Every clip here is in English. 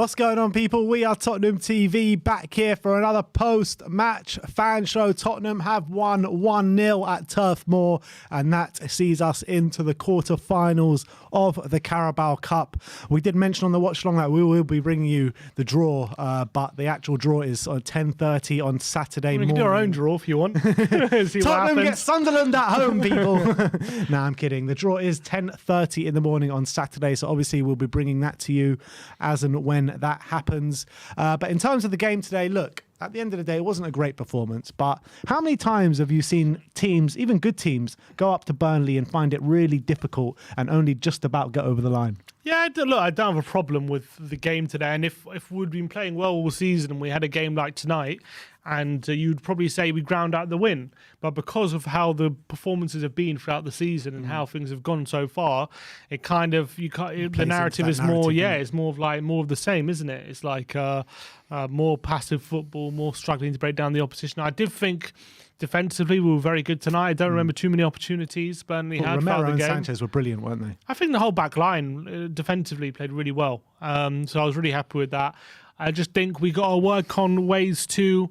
What's going on, people? We are Tottenham TV, back here for another post-match fan show. Tottenham have won 1-0 at Turf Moor, and that sees us into the quarter-finals of the Carabao Cup. We did mention on the watch-along that we will be bringing you the draw, but the actual draw is on 10:30 on Saturday morning. We can do our own draw if you want. Tottenham gets Sunderland at home, people. Nah, I'm kidding. The draw is 10:30 in the morning on Saturday, so obviously we'll be bringing that to you as and when that happens. But in terms of the game today, look, at the end of the day, it wasn't a great performance, but how many times have you seen teams, even good teams, go up to Burnley and find it really difficult and only just about get over the line? Yeah, look, I don't have a problem with the game today. And if we'd been playing well all season and we had a game like tonight, and you'd probably say we ground out the win. But because of how the performances have been throughout the season and how things have gone so far, it kind of, the narrative is more, it's more of the same, isn't it? It's like more passive football, more struggling to break down the opposition. I did think defensively we were very good tonight. I don't remember too many opportunities Burnley had. Romero and Sanchez were brilliant, weren't they? I think the whole back line defensively played really well. So I was really happy with that. I just think we got to work on ways to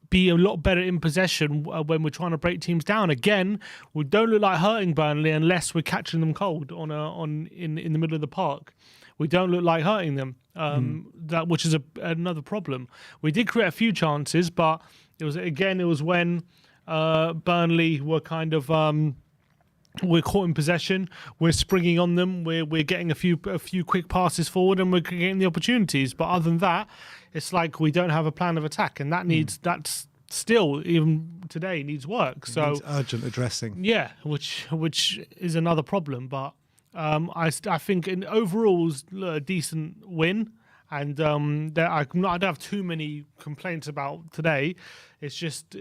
be a lot better in possession when we're trying to break teams down. Again, we don't look like hurting Burnley unless we're catching them cold in the middle of the park. We don't look like hurting them, which is another problem. We did create a few chances, but it was when Burnley were kind of we're caught in possession. We're springing on them. We're getting a few quick passes forward, and we're getting the opportunities. But other than that, it's like we don't have a plan of attack, and that's still, even today, needs work. So needs urgent addressing. Yeah, which is another problem. But I think overall it was a decent win. And I don't have too many complaints about today. It's just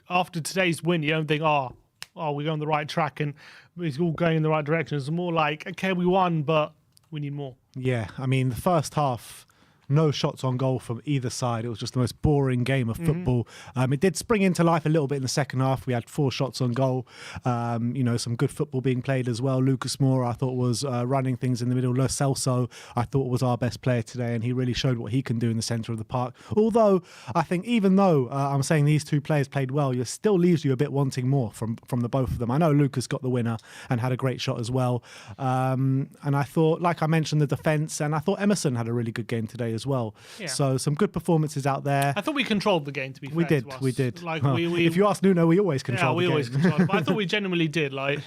after today's win, you don't think, oh, we're on the right track and it's all going in the right direction. It's more like, okay, we won, but we need more. Yeah, I mean, the first half, no shots on goal from either side. It was just the most boring game of football. It did spring into life a little bit in the second half. We had 4 shots on goal. Some good football being played as well. Lucas Moura, I thought, was running things in the middle. Lo Celso, I thought, was our best player today, and he really showed what he can do in the centre of the park. Although, I think even though I'm saying these two players played well, it still leaves you a bit wanting more from the both of them. I know Lucas got the winner and had a great shot as well. And I thought, like I mentioned, the defence, and I thought Emerson had a really good game today as well. Yeah. So some good performances out there. I thought we controlled the game, to be fair. We did. Like, if you ask Nuno, we always control the game. Always controlled it. But I thought we genuinely did. Like,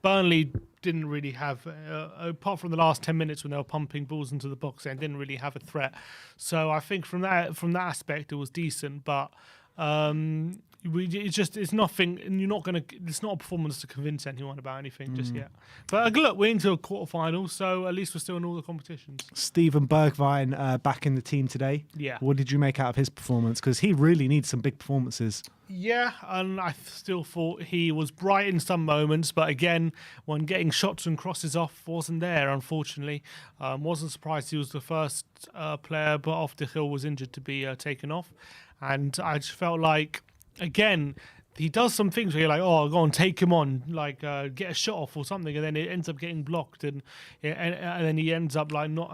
Burnley didn't really have, apart from the last 10 minutes when they were pumping balls into the box, and didn't really have a threat. So I think from that aspect, it was decent. But it's nothing, and it's not a performance to convince anyone about anything just yet. But look, we're into a quarterfinal, so at least we're still in all the competitions. Steven Bergwijn back in the team today. Yeah. What did you make out of his performance? Because he really needs some big performances. Yeah, and I still thought he was bright in some moments, but again, when getting shots and crosses off, wasn't there, unfortunately. Wasn't surprised he was the first player, but after Hill was injured, to be taken off. And I just felt like, again, he does some things where you're like, oh, go on, take him on, like get a shot off or something, and then it ends up getting blocked, and then he ends up like not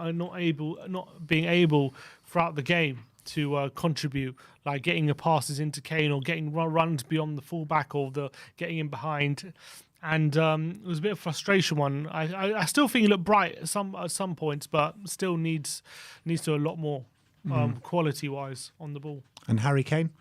being able throughout the game to contribute, like getting passes into Kane or getting runs beyond the fullback or getting in behind. And it was a bit of a frustration one. I still think he looked bright at some points, but still needs to do a lot more quality wise on the ball. And Harry Kane?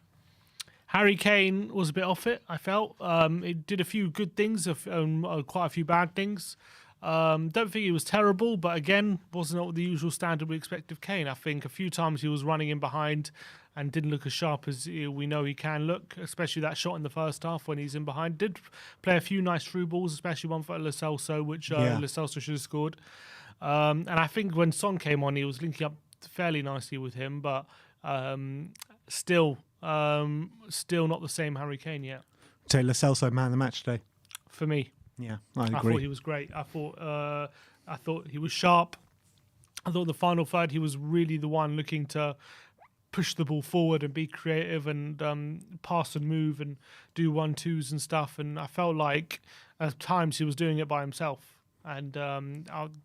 Harry Kane was a bit off it, I felt. It did a few good things, quite a few bad things. Don't think he was terrible, but again, wasn't at the usual standard we expect of Kane. I think a few times he was running in behind and didn't look as sharp as we know he can look, especially that shot in the first half when he's in behind. Did play a few nice through balls, especially one for Lo Celso, which Lo Celso should have scored. And I think when Son came on, he was linking up fairly nicely with him, but still not the same Harry Kane yet. So Lo Celso man of the match today? For me. Yeah, I agree. I thought he was great. I thought he was sharp. I thought the final third, he was really the one looking to push the ball forward and be creative and pass and move and do 1-2s and stuff. And I felt like at times he was doing it by himself. And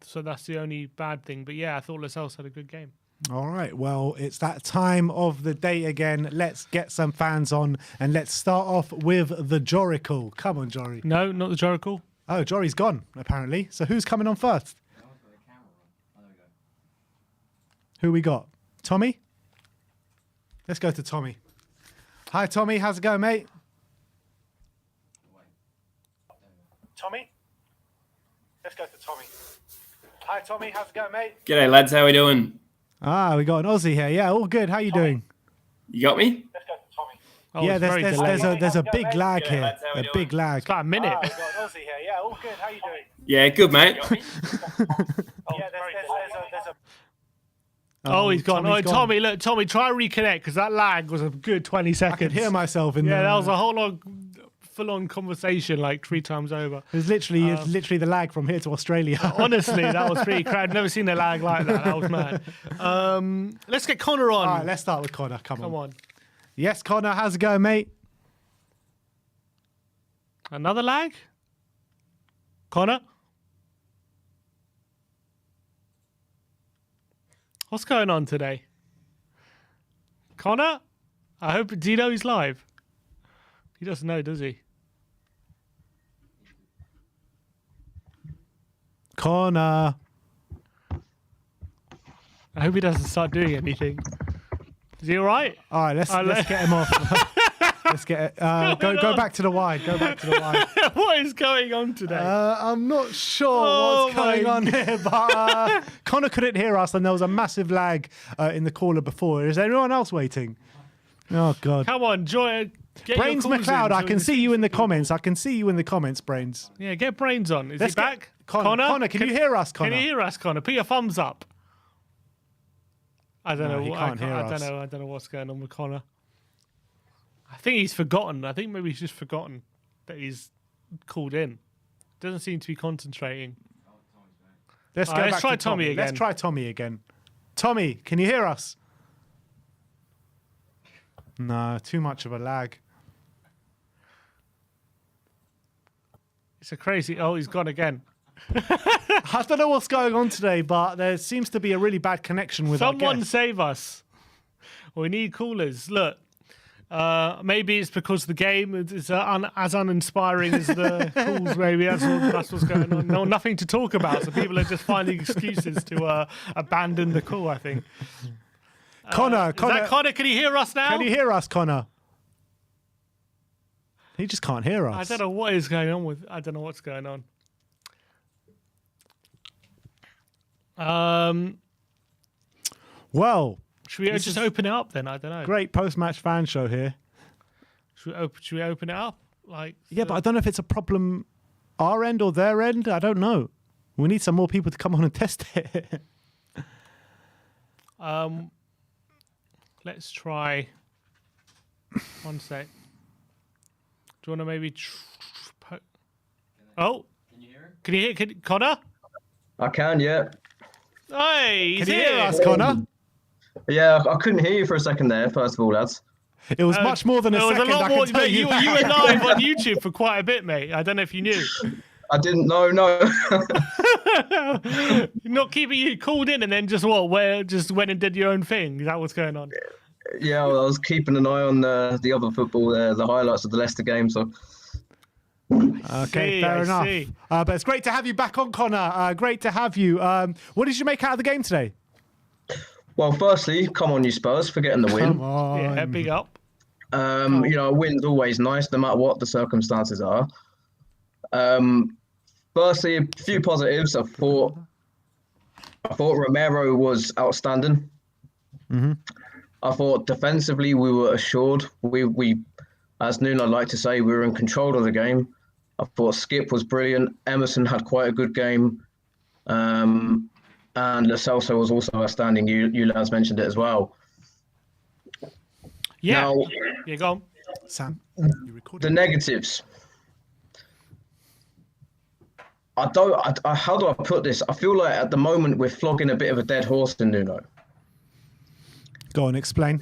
so that's the only bad thing. But yeah, I thought Lascelles had a good game. All right, well, it's that time of the day again. Let's get some fans on, and let's start off with the Jorical. Come on, Jory. No, not the Jorical. Oh, Jory's gone, apparently. So who's coming on first? Who we got? Tommy? Let's go to Tommy. Hi, Tommy. How's it going, mate? Tommy? Let's go to Tommy. Hi, Tommy. How's it going, mate? G'day, lads. How we doing? Ah, we got an Aussie here. Yeah, all good. How you doing? You got me? Let's go to Tommy. Oh, Yeah, it's very delayed. there's a big lag here. lads, how we A doing? big lag. It's like a minute. Ah, we got an Aussie here. Yeah, all good. How you doing? Yeah, good, mate. Yeah, there's a... Oh, he's gone. Tommy's Oh, Tommy, look, Tommy, try and reconnect because that lag was a good 20 seconds. I could hear myself in Yeah, the... that was a whole long, full-on conversation like 3 times over. It's literally the lag from here to Australia. Honestly, that was pretty crowded. Never seen a lag like that. That was mad. Let's get Connor on. All right, let's start with Connor. Come on. Yes, Connor, how's it going, mate? Another lag? Connor? What's going on today? Connor? I hope, do you know he's live? He doesn't know, does he? Connor. I hope he doesn't start doing anything. Is he all right? All right, let's get him off. Let's get it. Go back to the wide. Go back to the wide. What is going on today? I'm not sure what's going on here, but Connor couldn't hear us, and there was a massive lag in the caller before. Is there anyone else waiting? Oh God. Come on, Joy. Get Brains your calls McLeod, in I so can we see you in the comments. I can see you in the comments, Brains. Yeah, get Brains on. Is he back? Connor, can you hear us, Connor? Can you hear us, Connor? Put your thumbs up. I don't know. he can't hear us. I don't know what's going on with Connor. I think he's forgotten. I think maybe he's just forgotten that he's called in. Doesn't seem to be concentrating. Let's try Tommy again. Let's try Tommy again. Tommy, can you hear us? No, too much of a lag. It's a crazy. Oh, he's gone again. I don't know what's going on today, but there seems to be a really bad connection with our Someone guest. save us. We need callers. Look. Maybe it's because the game is as uninspiring as the calls. Maybe that's what's going on. No, nothing to talk about, so people are just finding excuses to abandon the call. I think. Connor, Is that Connor? Can you hear us now? Can you hear us, Connor? He just can't hear us. I don't know what is going on with. I don't know what's going on. Well, should we just open it up then? I don't know. great post-match fan show here. Should we open it up? Like Yeah, but I don't know if it's a problem our end or their end. I don't know. We need some more people to come on and test it. Let's try. One sec. Do you want to maybe? Oh, can you hear? Can you hear Connor? I can, yeah. Hey, he's Can you here. hear us, Connor? Yeah, I couldn't hear you for a second there, first of all, lads. It was much more than a There was second. a lot I can more. tell You that. were live on YouTube for quite a bit, mate. I don't know if you knew. I didn't know, no. Not keeping you called in and then just went and did your own thing. Is that what's going on? Yeah, well, I was keeping an eye on the other football, the highlights of the Leicester game, so... Okay, fair enough. But it's great to have you back on, Connor. Great to have you. What did you make out of the game today? Well, firstly, come on, you Spurs, for getting the win. Come on. Yeah, big up. You know, a win's always nice, no matter what the circumstances are. Firstly, a few positives. I thought Romero was outstanding. Mm-hmm. I thought defensively we were assured. We, as Nuno liked to say, we were in control of the game. I thought Skip was brilliant. Emerson had quite a good game. And Lo Celso was also outstanding. You lads mentioned it as well. Yeah. Now, Yeah, go on. Sam, you recorded? the negatives. How do I put this? I feel like at the moment we're flogging a bit of a dead horse in Nuno. Go on, explain.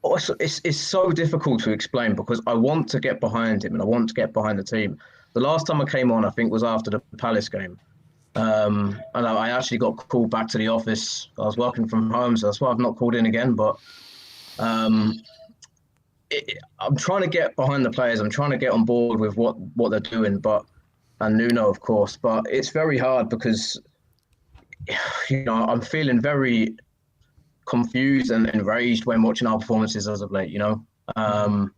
also, it's so difficult to explain because I want to get behind him and I want to get behind the team. The last time I came on, I think, was after the Palace game. And I actually got called back to the office. I was working from home, so that's why I've not called in again. But I'm trying to get behind the players. I'm trying to get on board with what they're doing, and Nuno, of course. But it's very hard because, I'm feeling very confused and enraged when watching our performances as of late, and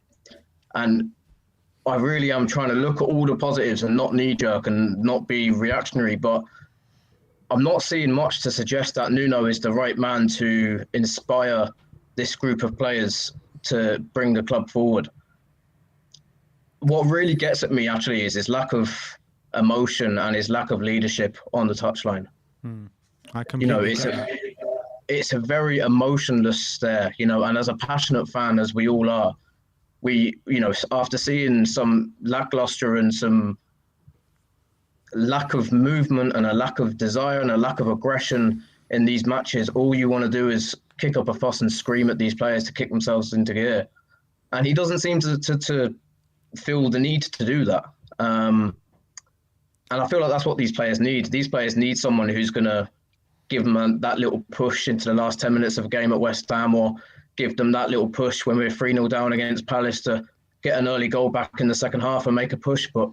I really am trying to look at all the positives and not knee-jerk and not be reactionary, but I'm not seeing much to suggest that Nuno is the right man to inspire this group of players to bring the club forward. What really gets at me, actually, is his lack of emotion and his lack of leadership on the touchline. I completely it's a very emotionless stare, and as a passionate fan, as we all are, we, after seeing some lackluster and some lack of movement and a lack of desire and a lack of aggression in these matches, all you want to do is kick up a fuss and scream at these players to kick themselves into gear. And he doesn't seem to feel the need to do that. And I feel like that's what these players need. These players need someone who's going to give them that little push into the last 10 minutes of a game at West Ham, or give them that little push when we're 3-0 down against Palace to get an early goal back in the second half and make a push. But,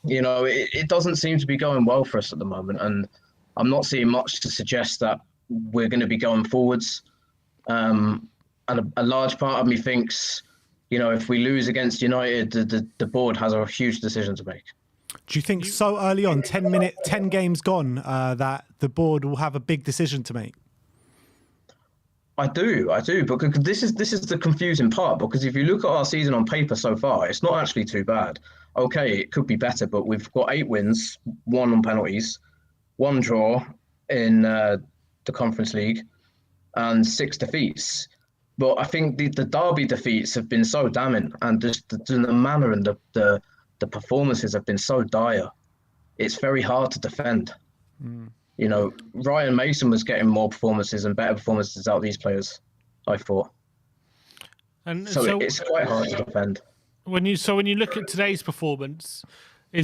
it doesn't seem to be going well for us at the moment. And I'm not seeing much to suggest that we're going to be going forwards. And a large part of me thinks, if we lose against United, the board has a huge decision to make. Do you think so early on, 10 games gone, that the board will have a big decision to make? I do, because this is the confusing part. Because if you look at our season on paper so far, it's not actually too bad. Okay, it could be better, but we've got 8 wins, 1 on penalties, 1 draw in the Conference League, and 6 defeats. But I think the Derby defeats have been so damning, and just the manner and the performances have been so dire. It's very hard to defend. Ryan Mason was getting more performances and better performances out of these players, I thought. And so it's quite hard to defend. When you look at today's performance, do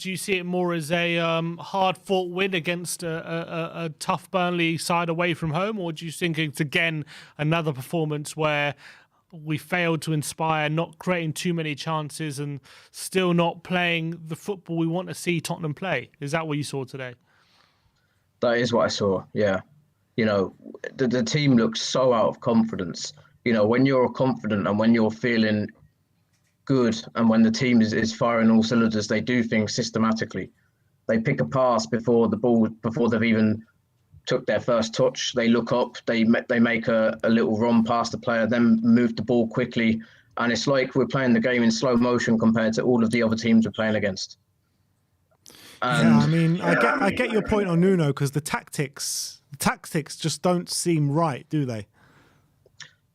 you see it more as a hard-fought win against a tough Burnley side away from home, or do you think it's again another performance where we failed to inspire, not creating too many chances and still not playing the football we want to see Tottenham play? Is that what you saw today? That is what I saw, yeah. The team looks so out of confidence. When you're confident and when you're feeling good and when the team is firing all cylinders, they do things systematically. They pick a pass before they've even took their first touch. They look up, they make a little run past the player, then move the ball quickly. And it's like we're playing the game in slow motion compared to all of the other teams we're playing against. And I get your point on Nuno, because the tactics just don't seem right, do they?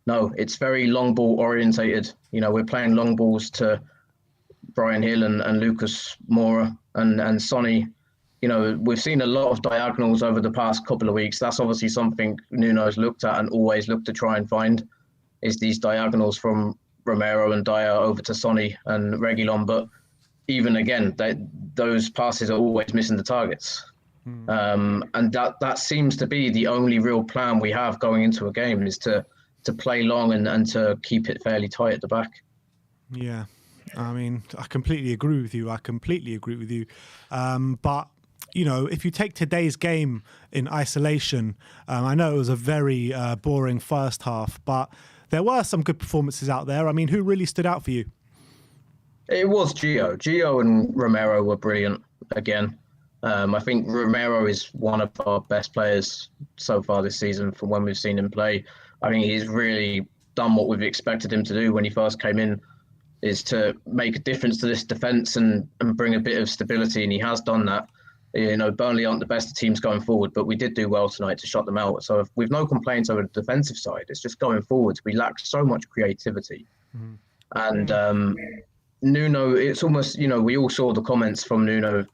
No, it's very long ball orientated. We're playing long balls to Bryan Hill and Lucas Moura and Sonny. We've seen a lot of diagonals over the past couple of weeks. That's obviously something Nuno's looked at and always looked to try and find, is these diagonals from Romero and Dyer over to Sonny and Reguilon. But even again, those passes are always missing the targets. And that seems to be the only real plan we have going into a game, is to play long and to keep it fairly tight at the back. Yeah, I completely agree with you. But, if you take today's game in isolation, I know it was a very boring first half, but there were some good performances out there. Who really stood out for you? It was Gio. Gio and Romero were brilliant again. I think Romero is one of our best players so far this season from when we've seen him play. I think he's really done what we've expected him to do when he first came in, is to make a difference to this defence and bring a bit of stability, and he has done that. Burnley aren't the best of teams going forward, but we did do well tonight to shut them out. So we've no complaints over the defensive side. It's just going forwards. We lack so much creativity. And Nuno, it's almost, we all saw the comments from Nuno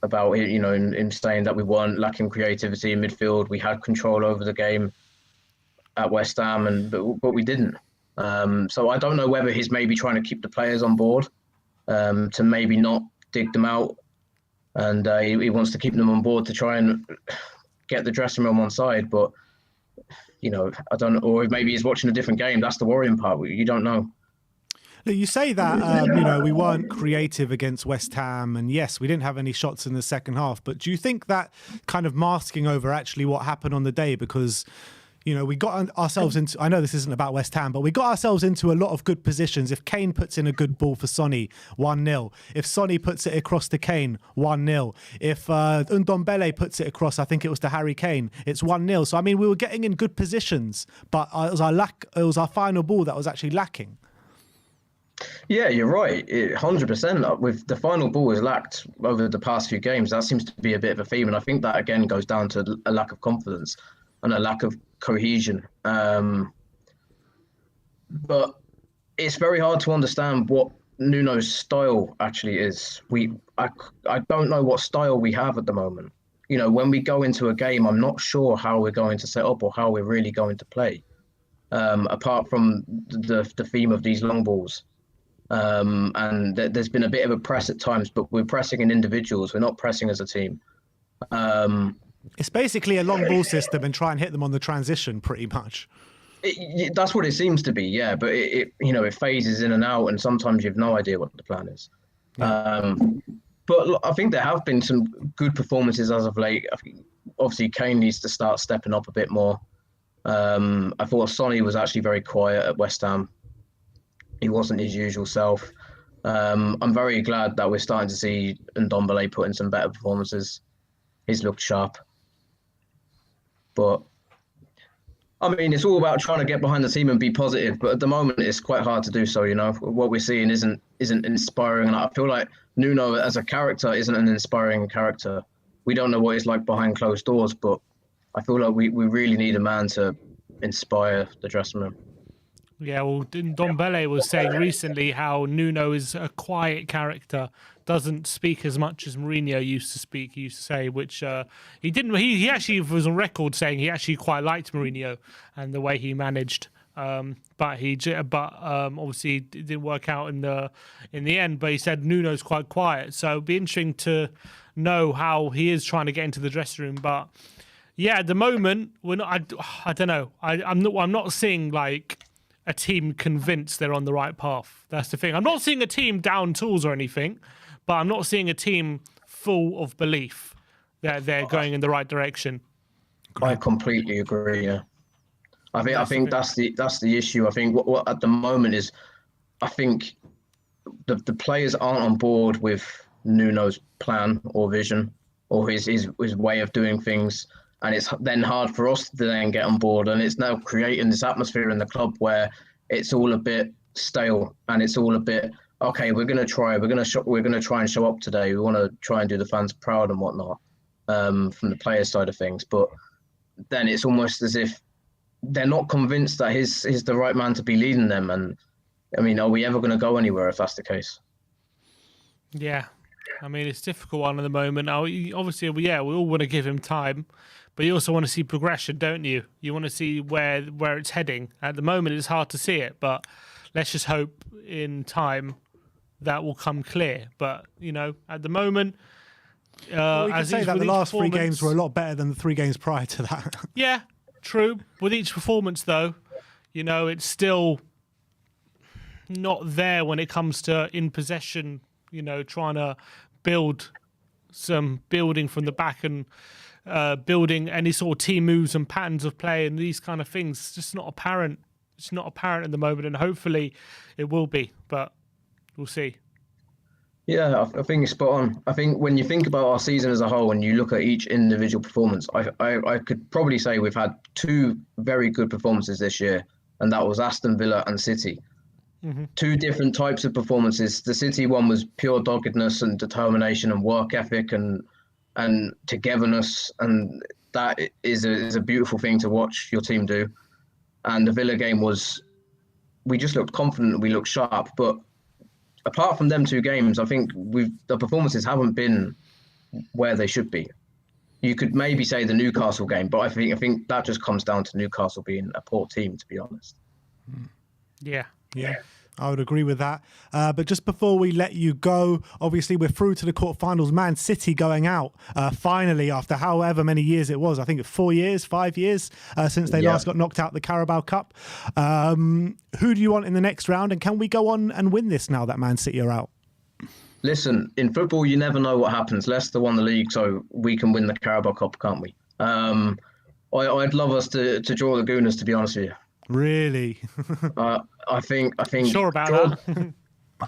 about it, you know, in saying that we weren't lacking creativity in midfield. We had control over the game at West Ham, but we didn't. So I don't know whether he's maybe trying to keep the players on board, to maybe not dig them out, and he wants to keep them on board to try and get the dressing room on side. But you know, I don't know, or maybe he's watching a different game. That's the worrying part. You don't know. You say that, you know, we weren't creative against West Ham, and yes, we didn't have any shots in the second half. But do you think that kind of masking over actually what happened on the day? Because, you know, we got ourselves into, I know this isn't about West Ham, but we got ourselves into a lot of good positions. If Kane puts in a good ball for Sonny, 1-0. If Sonny puts it across to Kane, 1-0. If Ndombele puts it across, I think it was to Harry Kane, it's 1-0. So, I mean, we were getting in good positions, but it was our final ball that was actually lacking. Yeah, you're right. 100%. With the final ball was lacked over the past few games. That seems to be a bit of a theme, and I think that again goes down to a lack of confidence and a lack of cohesion. But it's very hard to understand what Nuno's style actually is. I don't know what style we have at the moment. You know, when we go into a game, I'm not sure how we're going to set up or how we're really going to play. Apart from the theme of these long balls. And there's been a bit of a press at times, but we're pressing in individuals. We're not pressing as a team. It's basically a long ball system and try and hit them on the transition, pretty much. That's what it seems to be, yeah. But it you know, it phases in and out, and sometimes you've no idea what the plan is. Yeah. But look, I think there have been some good performances as of late. I think obviously Kane needs to start stepping up a bit more. I thought Sonny was actually very quiet at West Ham. He wasn't his usual self. I'm very glad that we're starting to see Ndombele put in some better performances. He's looked sharp. But, I mean, it's all about trying to get behind the team and be positive. But at the moment, it's quite hard to do so, you know. What we're seeing isn't inspiring. And I feel like Nuno, as a character, isn't an inspiring character. We don't know what he's like behind closed doors, but I feel like we really need a man to inspire the dressing room. Yeah, well, Ndombele was saying recently how Nuno is a quiet character, doesn't speak as much as Mourinho used to speak. He used to say, which he didn't. He actually was on record saying he actually quite liked Mourinho and the way he managed. But obviously it didn't work out in the end. But he said Nuno's quite quiet, so it'd be interesting to know how he is trying to get into the dressing room. But yeah, at the moment we're not. I don't know. I'm not seeing like a team convinced they're on the right path. That's the thing. I'm not seeing a team down tools or anything, but I'm not seeing a team full of belief that they're going in the right direction. I completely agree. Yeah, I think that's the issue. I think what at the moment is, I think the players aren't on board with Nuno's plan or vision or his way of doing things. And it's then hard for us to then get on board. And it's now creating this atmosphere in the club where it's all a bit stale and it's all a bit, okay, we're going to try and show up today. We want to try and do the fans proud and whatnot, from the player side of things. But then it's almost as if they're not convinced that he's the right man to be leading them. And I mean, are we ever going to go anywhere if that's the case? Yeah. I mean, it's a difficult one at the moment. Now, obviously, we all want to give him time. But you also want to see progression, don't you? You want to see where it's heading. At the moment, it's hard to see it, but let's just hope in time that will come clear. But, you know, at the moment... we can say that the last 3 games were a lot better than the 3 games prior to that. Yeah, true. With each performance, though, you know, it's still not there when it comes to in possession, you know, trying to build some building from the back and... building any sort of team moves and patterns of play and these kind of things. It's just not apparent. It's not apparent at the moment, and hopefully it will be, but we'll see. Yeah, I think it's spot on. I think when you think about our season as a whole and you look at each individual performance, I could probably say we've had 2 very good performances this year, and that was Aston Villa and City. Mm-hmm. 2 different types of performances. The City one was pure doggedness and determination and work ethic and togetherness, and that is a beautiful thing to watch your team do. And the Villa game was, we just looked confident, we looked sharp. But apart from them 2 games, I think the performances haven't been where they should be. You could maybe say the Newcastle game, but I think that just comes down to Newcastle being a poor team, to be honest. Yeah. I would agree with that. But just before we let you go, obviously we're through to the quarterfinals. Man City going out finally after however many years it was. I think 5 years since they last got knocked out the Carabao Cup. Who do you want in the next round? And can we go on and win this now that Man City are out? Listen, in football, you never know what happens. Leicester won the league, so we can win the Carabao Cup, can't we? I'd love us to draw the Gooners, to be honest with you. Really? I think. Sure about that.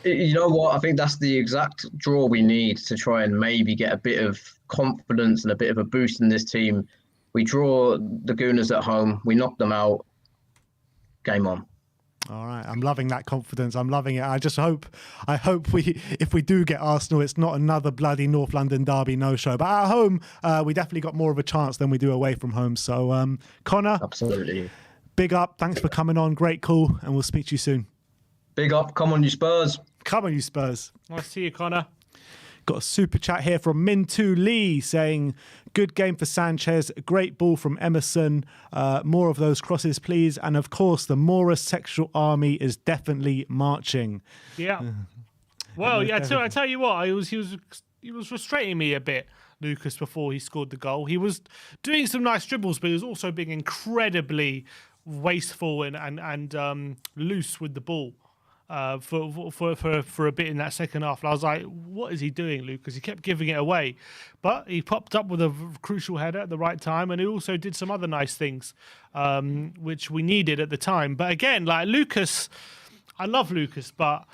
You know what? I think that's the exact draw we need to try and maybe get a bit of confidence and a bit of a boost in this team. We draw the Gooners at home. We knock them out. Game on. All right, I'm loving that confidence. I'm loving it. I hope if we do get Arsenal, it's not another bloody North London derby no-show. But at home, we definitely got more of a chance than we do away from home. So, Connor, absolutely. Big up. Thanks for coming on. Great call, and we'll speak to you soon. Big up. Come on, you Spurs. Come on, you Spurs. Nice to see you, Connor. Got a super chat here from Mintu Lee saying, good game for Sanchez, great ball from Emerson, more of those crosses please, and of course the Mora sexual army is definitely marching. Yeah. Well, yeah, I tell you what, he was frustrating me a bit, Lucas, before he scored the goal. He was doing some nice dribbles, but he was also being incredibly wasteful and loose with the ball. For a bit in that second half. And I was like, what is he doing, Lucas? He kept giving it away. But he popped up with a crucial header at the right time, and he also did some other nice things, which we needed at the time. But again, like Lucas, I love Lucas, but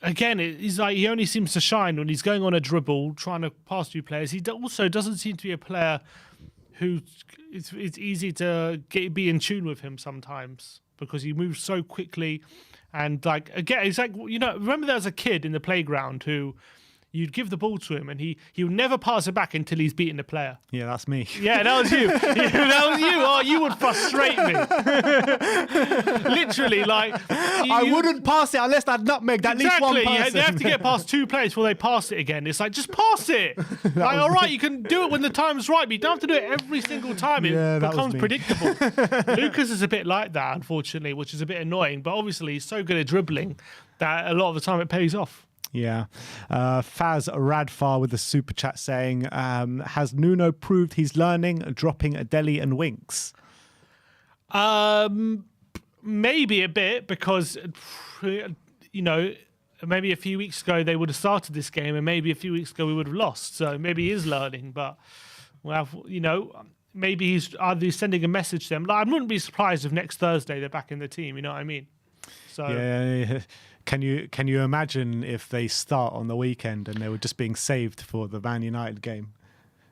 again, he's like, he only seems to shine when he's going on a dribble, trying to pass through players. He also doesn't seem to be a player who it's easy to be in tune with him sometimes, because he moves so quickly. And like, again, it's like, remember there was a kid in the playground who you'd give the ball to him and he would never pass it back until he's beaten the player. Yeah, that's me. Yeah, that was you. That was you. Oh, you would frustrate me. Literally, like... I wouldn't pass it unless I'd nutmegged at least one person. Exactly, they have to get past two players before they pass it again. It's like, just pass it. Like, all right, you can do it when the time's right, but you don't have to do it every single time. It becomes predictable. Lucas is a bit like that, unfortunately, which is a bit annoying, but obviously he's so good at dribbling that a lot of the time it pays off. Yeah. Faz Radfar with the super chat saying, has Nuno proved he's learning, dropping Dele and Winks? Maybe a bit, because, maybe a few weeks ago they would have started this game, and maybe a few weeks ago we would have lost. So maybe he is learning, but, maybe he's sending a message to them. Like, I wouldn't be surprised if next Thursday they're back in the team, you know what I mean? So yeah. Can you imagine if they start on the weekend and they were just being saved for the Man United game?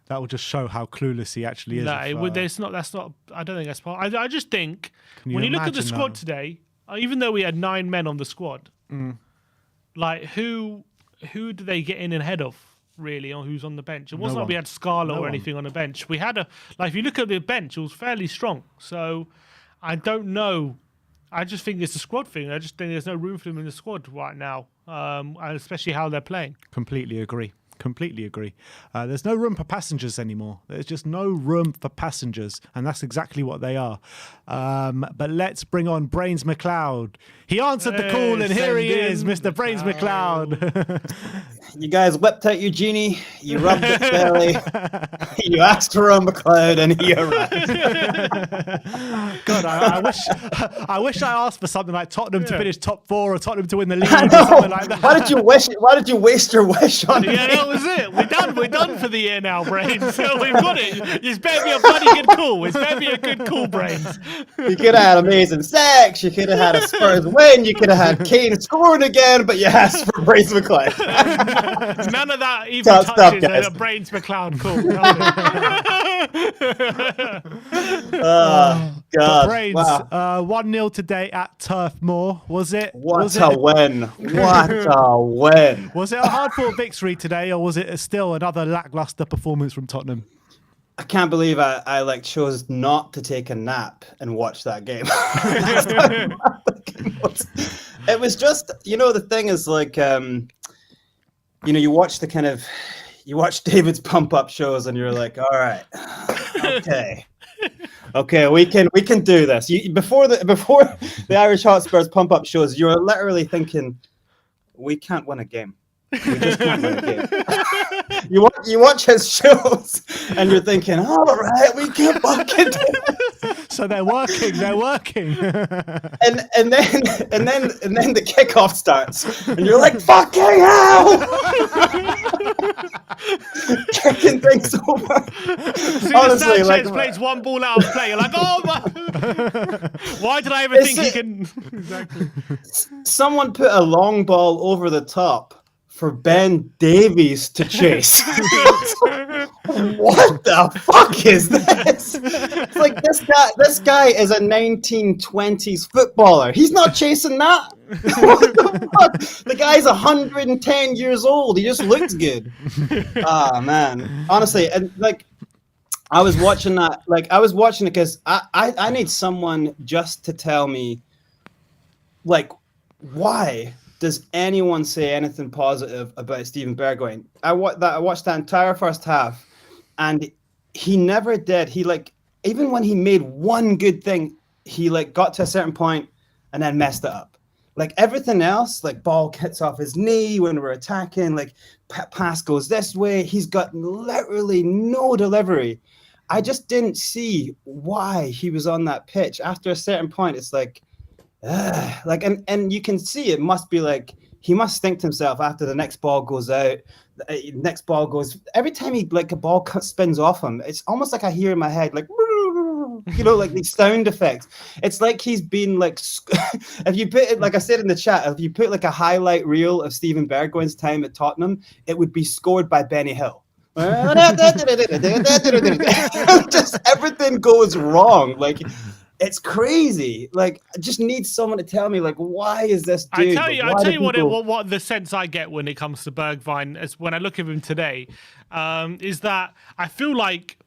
That would just show how clueless he actually is. No, that's not. I don't think that's part. I just think when you look at the squad today, even though we had 9 men on the squad, like who do they get in ahead of? Really, or who's on the bench? It wasn't like we had Scala or anything on the bench. We had if you look at the bench, it was fairly strong. So I don't know. I just think it's a squad thing. I just think there's no room for them in the squad right now, and especially how they're playing. Completely agree. There's no room for passengers anymore. There's just no room for passengers, and that's exactly what they are. But let's bring on Brains McLeod. He answered the call, and here he is, Mr. Brains McLeod. You guys whipped out your genie, you rubbed its belly, you asked for a McLeod, and he arrived. God, I wish I asked for something like Tottenham to finish top 4 or Tottenham to win the league or something like that. Why did you waste your wish on me? Yeah, that was it. We're done for the year now, Brains. So we've got it. It's better be a bloody good call. It's better be a good call, Brains. You could have had amazing sex. You could have had a Spurs win. You could have had Kane scoring again, but you asked for Brains McLeod. None of that even touches a Brains McLeod call. Oh, God. Brains, wow. 1-0 today at Turf Moor, was it? What a win. What a win. Was it a hard-fought victory today, or was it still another lackluster performance from Tottenham? I can't believe I chose not to take a nap and watch that game. It was just, the thing is like, you watch the kind of, you watch David's pump up shows, and you're like, all right, okay, we can do this. Before the Irish Hotspurs pump up shows, you're literally thinking, we can't win a game. We just can't win a game. You watch his shows, and you're thinking, all right, we can fucking do it. So they're working. and then the kickoff starts, and you're like, fucking hell! Kicking things over. Honestly, like plays one ball out of play. You're like, oh my! Why did I ever think he can? Exactly. Someone put a long ball over the top for Ben Davies to chase. What the fuck is this? It's like this guy is a 1920s footballer. He's not chasing that. What the fuck? The guy's 110 years old. He just looks good. Ah, man. Honestly, and like I was watching that. Like I was watching it because I need someone just to tell me, like, why does anyone say anything positive about Steven Bergwijn? I watched that entire first half, and he never did. He like, even when he made one good thing, he like got to a certain point and then messed it up. Like everything else, like ball hits off his knee when we're attacking, like pass goes this way. He's got literally no delivery. I just didn't see why he was on that pitch. After a certain point, it's like, like, and you can see it must be like he must stink to himself after the next ball goes out. Next ball goes. Every time he like a ball spins off him, it's almost like I hear in my head like, you know, like these sound effects. It's like he's been like, if you put it, like I said in the chat, if you put like a highlight reel of Steven Bergwijn's time at Tottenham, it would be scored by Benny Hill. Just everything goes wrong. Like, it's crazy. Like, I just need someone to tell me, like, why is this dude? I tell you what the sense I get when it comes to Bergwijn, is when I look at him today, is that I feel like,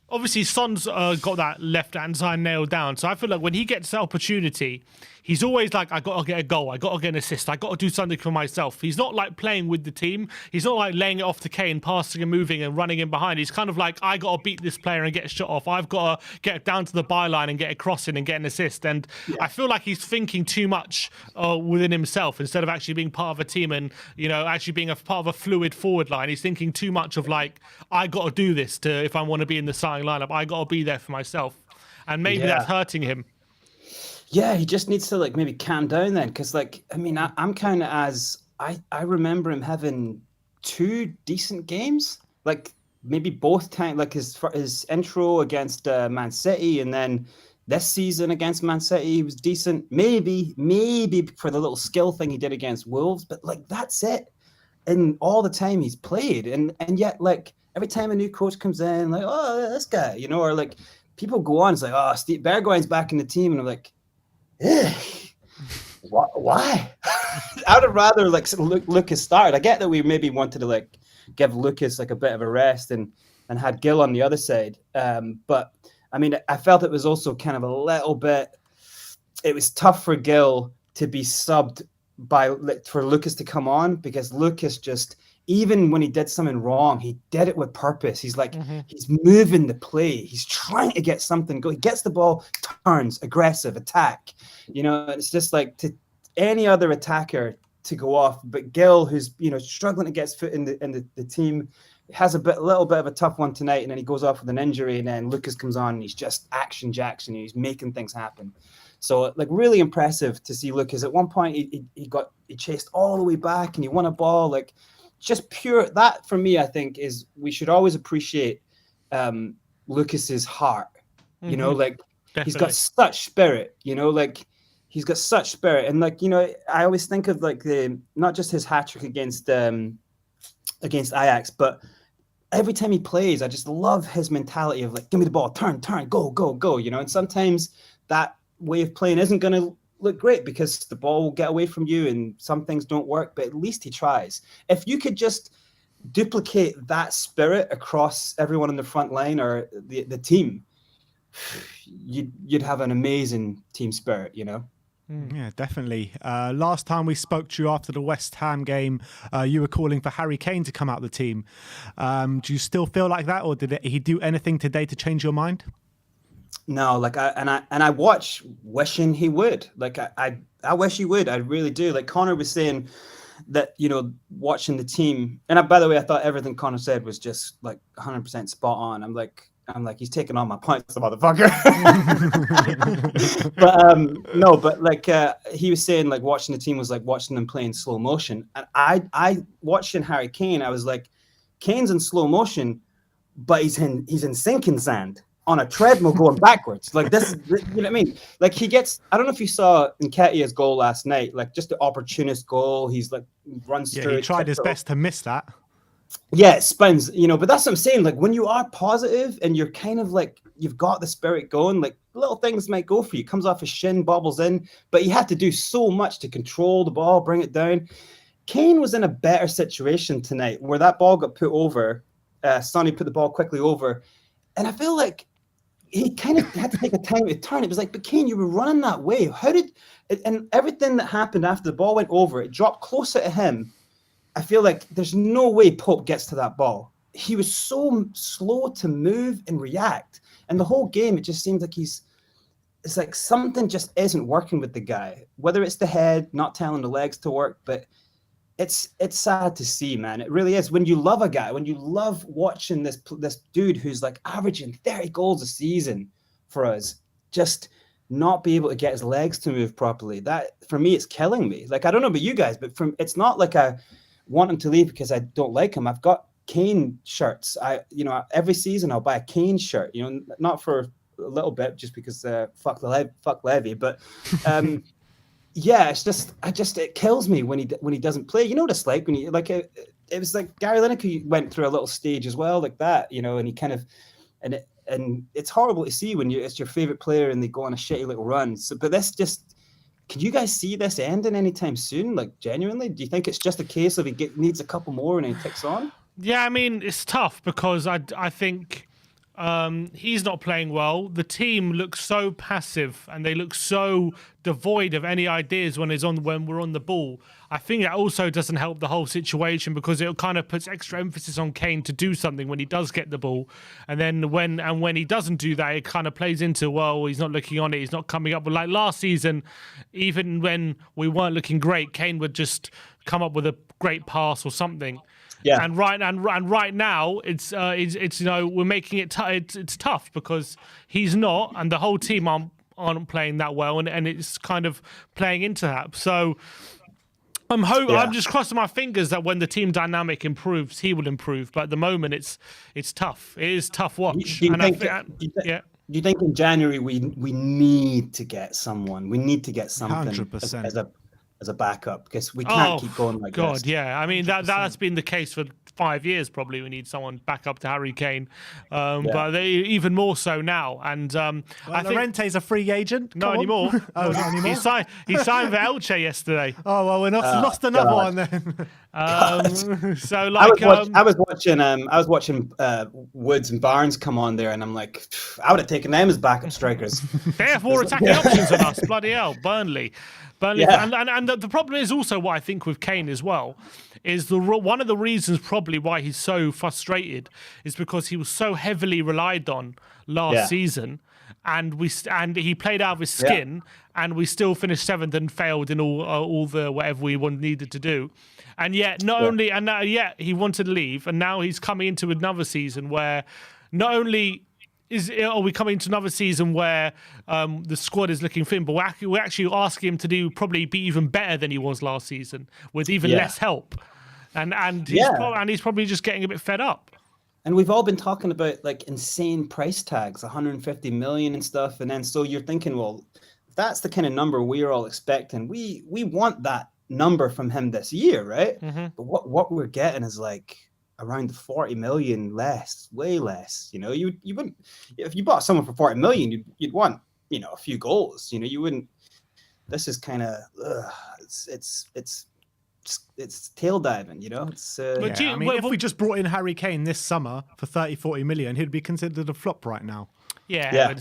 obviously Son's got that left-hand side nailed down. So I feel like when he gets the opportunity, he's always like, I got to get a goal. I got to get an assist. I got to do something for myself. He's not like playing with the team. He's not like laying it off to Kane, passing and moving and running in behind. He's kind of like, I got to beat this player and get a shot off. I've got to get down to the byline and get a cross in and get an assist. And I feel like he's thinking too much within himself instead of actually being part of a team and, you know, actually being a part of a fluid forward line. He's thinking too much of like, I got to do this if I want to be in the starting lineup. I got to be there for myself. And maybe that's hurting him. Yeah, he just needs to like maybe calm down then, because like I mean I'm kind of I remember him having 2 decent games, like maybe both time, like his intro against Man City, and then this season against Man City he was decent. Maybe for the little skill thing he did against Wolves, but like that's it. And all the time he's played, and yet like every time a new coach comes in, like, oh, this guy, you know, or like people go on, it's like, oh, Steve Bergwijn's back in the team, and I'm like, why? I would have rather like Lucas started. I get that we maybe wanted to like give Lucas like a bit of a rest and had Gill on the other side. But I mean, I felt it was also kind of a little bit. It was tough for Gill to be subbed for Lucas to come on, because Lucas just, even when he did something wrong, he did it with purpose. He's like, he's moving the play. He's trying to get something going. He gets the ball, turns, aggressive, attack. You know, it's just like to any other attacker to go off. But Gill, who's, you know, struggling to get his foot in the team, has a little bit of a tough one tonight, and then he goes off with an injury, and then Lucas comes on, and he's just Action Jackson. He's making things happen. So, like, really impressive to see Lucas. At one point, he chased all the way back, and he won a ball, like, just pure. That for me, I think, is we should always appreciate Lucas's heart. You know, like Definitely. He's got such spirit. You know, like he's got such spirit, and like, you know, I always think of like not just his hat trick against Ajax, but every time he plays, I just love his mentality of like, give me the ball, turn, go. You know, and sometimes that way of playing isn't going to look great because the ball will get away from you and some things don't work, but at least he tries. If you could just duplicate that spirit across everyone in the front line or the team, you'd have an amazing team spirit, you know? Yeah, definitely. Last time we spoke to you after the West Ham game, you were calling for Harry Kane to come out of the team. Do you still feel like that, or did he do anything today to change your mind? No, like I watch wishing he would. Like I wish he would. I really do. Like Connor was saying that, watching the team, and by the way, I thought everything Connor said was just like 100% spot on. I'm like, he's taking all my points, the motherfucker. But like he was saying, like watching the team was like watching them play in slow motion. And I watching Harry Kane, I was like, Kane's in slow motion, but he's in sinking sand on a treadmill going backwards. Like this, you know what I mean? Like he gets, I don't know if you saw Nketiah's goal last night, like just the opportunist goal. He's like runs through. Yeah, he tried his best to miss that. Yeah, it spins, but that's what I'm saying. Like when you are positive and you're kind of like, you've got the spirit going, like little things might go for you. Comes off his shin, bobbles in, but he had to do so much to control the ball, bring it down. Kane was in a better situation tonight where that ball got put over. Sonny put the ball quickly over. And I feel like he kind of had to take a time to turn. It was like, but Kane, you were running that way. How did, and everything that happened after the ball went over, it dropped closer to him. I feel like there's no way Pope gets to that ball. He was so slow to move and react. And the whole game, it just seems like it's like something just isn't working with the guy. Whether it's the head, not telling the legs to work, but it's sad to see, man. It really is. When you love a guy, when you love watching this dude who's like averaging 30 goals a season for us, just not be able to get his legs to move properly. That, for me, it's killing me. Like, I don't know about you guys, but it's not like I want him to leave because I don't like him. I've got Kane shirts. Every season I'll buy a Kane shirt, not for a little bit just because fuck Levy, but yeah, it kills me when he doesn't play. You know what it's like when you like it was like Gary Lineker went through a little stage as well, like that, and he kind of and it's horrible to see when it's your favorite player and they go on a shitty little run. So, but this just. Can you guys see this ending anytime soon? Like, genuinely? Do you think it's just a case of he needs a couple more and he ticks on? Yeah, I mean, it's tough because I think he's not playing well. The team looks so passive and they look so devoid of any ideas when we're on the ball. I think that also doesn't help the whole situation because it kind of puts extra emphasis on Kane to do something when he does get the ball, and then when he doesn't do that, it kind of plays into, well, he's not looking on it, he's not coming up with, like last season, even when we weren't looking great, Kane would just come up with a great pass or something. Yeah, and right now it's we're making it it's tough because he's not, and the whole team aren't playing that well, and it's kind of playing into that. So I'm just crossing my fingers that when the team dynamic improves, he will improve. But at the moment, it's tough. It is tough watch. Do you think in January we need to get someone? We need to get something 100%. As a backup because we can't keep going like this. Yeah. I mean, that's been the case for 5 years probably. We need someone back up to Harry Kane. But they even more so now. And I think Llorente's a free agent. Not anymore. Oh, not anymore? He signed for Elche yesterday. Oh, well, we're lost another one then. So like I was watching Woods and Barnes come on there, and I'm like, I would have taken them as backup strikers. They have more attacking options than us. Bloody hell, Burnley. Yeah. And the problem is also what I think with Kane as well is one of the reasons probably why he's so frustrated is because he was so heavily relied on last season, and he played out of his skin, and we still finished 7th and failed in all the whatever we needed to do, and yet he wanted to leave, and now he's coming into another season where not only are we coming to another season where the squad is looking thin, but we're actually asking him to probably be even better than he was last season with even less help, and he's probably just getting a bit fed up. And we've all been talking about like insane price tags, 150 million and stuff, and then so you're thinking, well, if that's the kind of number we're all expecting, we want that number from him this year, right? Mm-hmm. But what we're getting is like around 40 million less, way less. You wouldn't, if you bought someone for 40 million, you'd want, a few goals. You wouldn't. This is kind of it's tail diving. It's. If we just brought in Harry Kane this summer for 30-40 million, he'd be considered a flop right now. Yeah.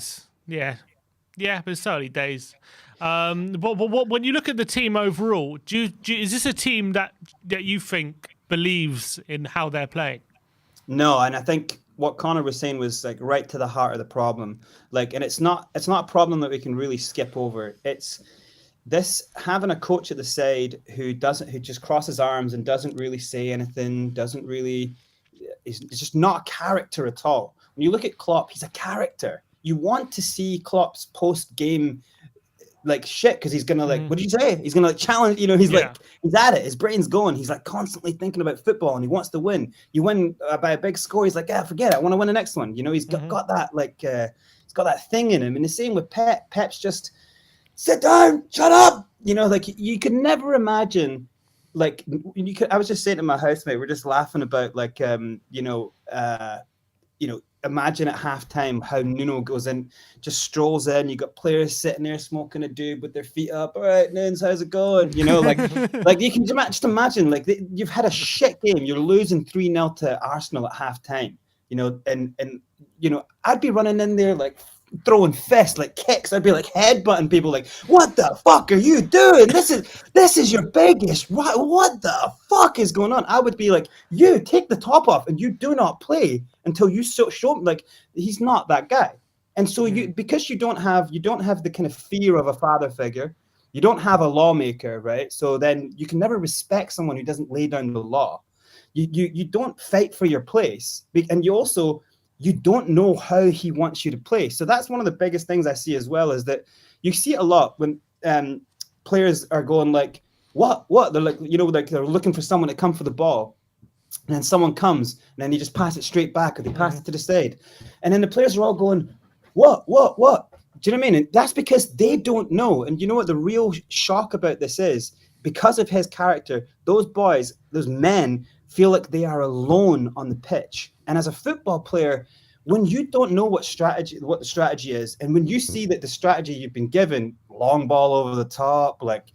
Yeah, but it's early days. But when you look at the team overall, is this a team that you think believes in how they're playing? No, and I think what Connor was saying was like right to the heart of the problem. Like, and it's not a problem that we can really skip over. It's this having a coach at the side who just crosses arms and doesn't really say anything, is just not a character at all. When you look at Klopp, he's a character. You want to see Klopp's post-game like shit because he's gonna like, what did you say? He's gonna like challenge, he's like, he's at it, his brain's going, he's like constantly thinking about football and he wants to win. You win by a big score, he's like, yeah, forget it, I want to win the next one. He's got that like he's got that thing in him. And the same with Pep's just sit down, shut up. Like you could never imagine, like I was just saying to my housemate, we're just laughing about like imagine at halftime how Nuno goes in, just strolls in. You got players sitting there smoking a doob with their feet up. All right, Nunes, how's it going? Like you can just imagine, like you've had a shit game. You're losing 3-0 to Arsenal at halftime. And I'd be running in there like throwing fists, like kicks. I'd be like headbutting people, like, what the fuck are you doing? This is your biggest. What the fuck is going on? I would be like, you take the top off and you do not play until you show like he's not that guy. And so because you don't have the kind of fear of a father figure, you don't have a lawmaker, right? So then you can never respect someone who doesn't lay down the law. You don't fight for your place, and you don't know how he wants you to play. So that's one of the biggest things I see as well, is that you see it a lot when players are going like, what? They're like, like they're looking for someone to come for the ball. And then someone comes and then they just pass it straight back or they pass it to the side. And then the players are all going, what? Do you know what I mean? And that's because they don't know. And you know what the real shock about this is? Because of his character, those boys, those men feel like they are alone on the pitch. And as a football player, when you don't know what the strategy is, and when you see that the strategy you've been given, long ball over the top, like,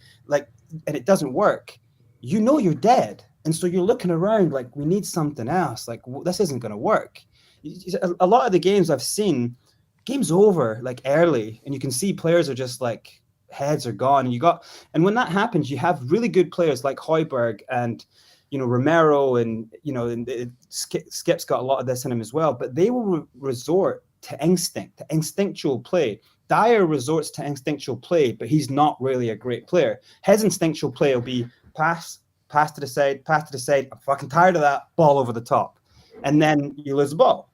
and it doesn't work, you're dead. And so you're looking around like, we need something else. Like, this isn't going to work. A lot of the games I've seen, game's over like early, and you can see players are just like, heads are gone. And when that happens, you have really good players like Højbjerg and Romero, and Skip's got a lot of this in him as well, but they will resort to instinctual play. Dyer resorts to instinctual play, but he's not really a great player. His instinctual play will be pass to the side. I'm fucking tired of that. Ball over the top. And then you lose the ball.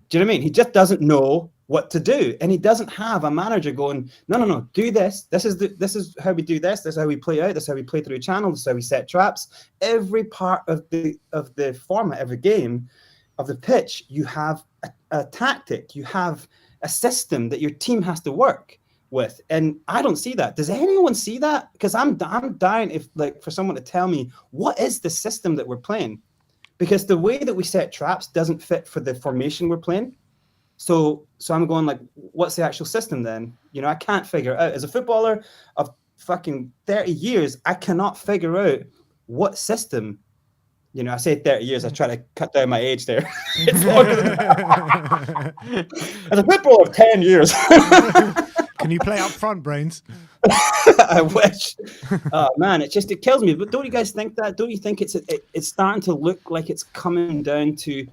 Do you know what I mean? He just doesn't know what to do. And he doesn't have a manager going, no, do this. This is how we do this. This is how we play out. This is how we play through a channel. This is how we set traps. Every part of the format, every game of the pitch, you have a tactic. You have a system that your team has to work with. And I don't see that. Does anyone see that? Because I'm dying for someone to tell me, what is the system that we're playing? Because the way that we set traps doesn't fit for the formation we're playing. So I'm going like, what's the actual system then? I can't figure it out. As a footballer of fucking 30 years, I cannot figure out what system. I say 30 years, I try to cut down my age there. It's longer than that. As a footballer of 10 years. Can you play up front, Brains? I wish. Oh man, it kills me. But don't you guys think that? Don't you think it's starting to look like it's coming down to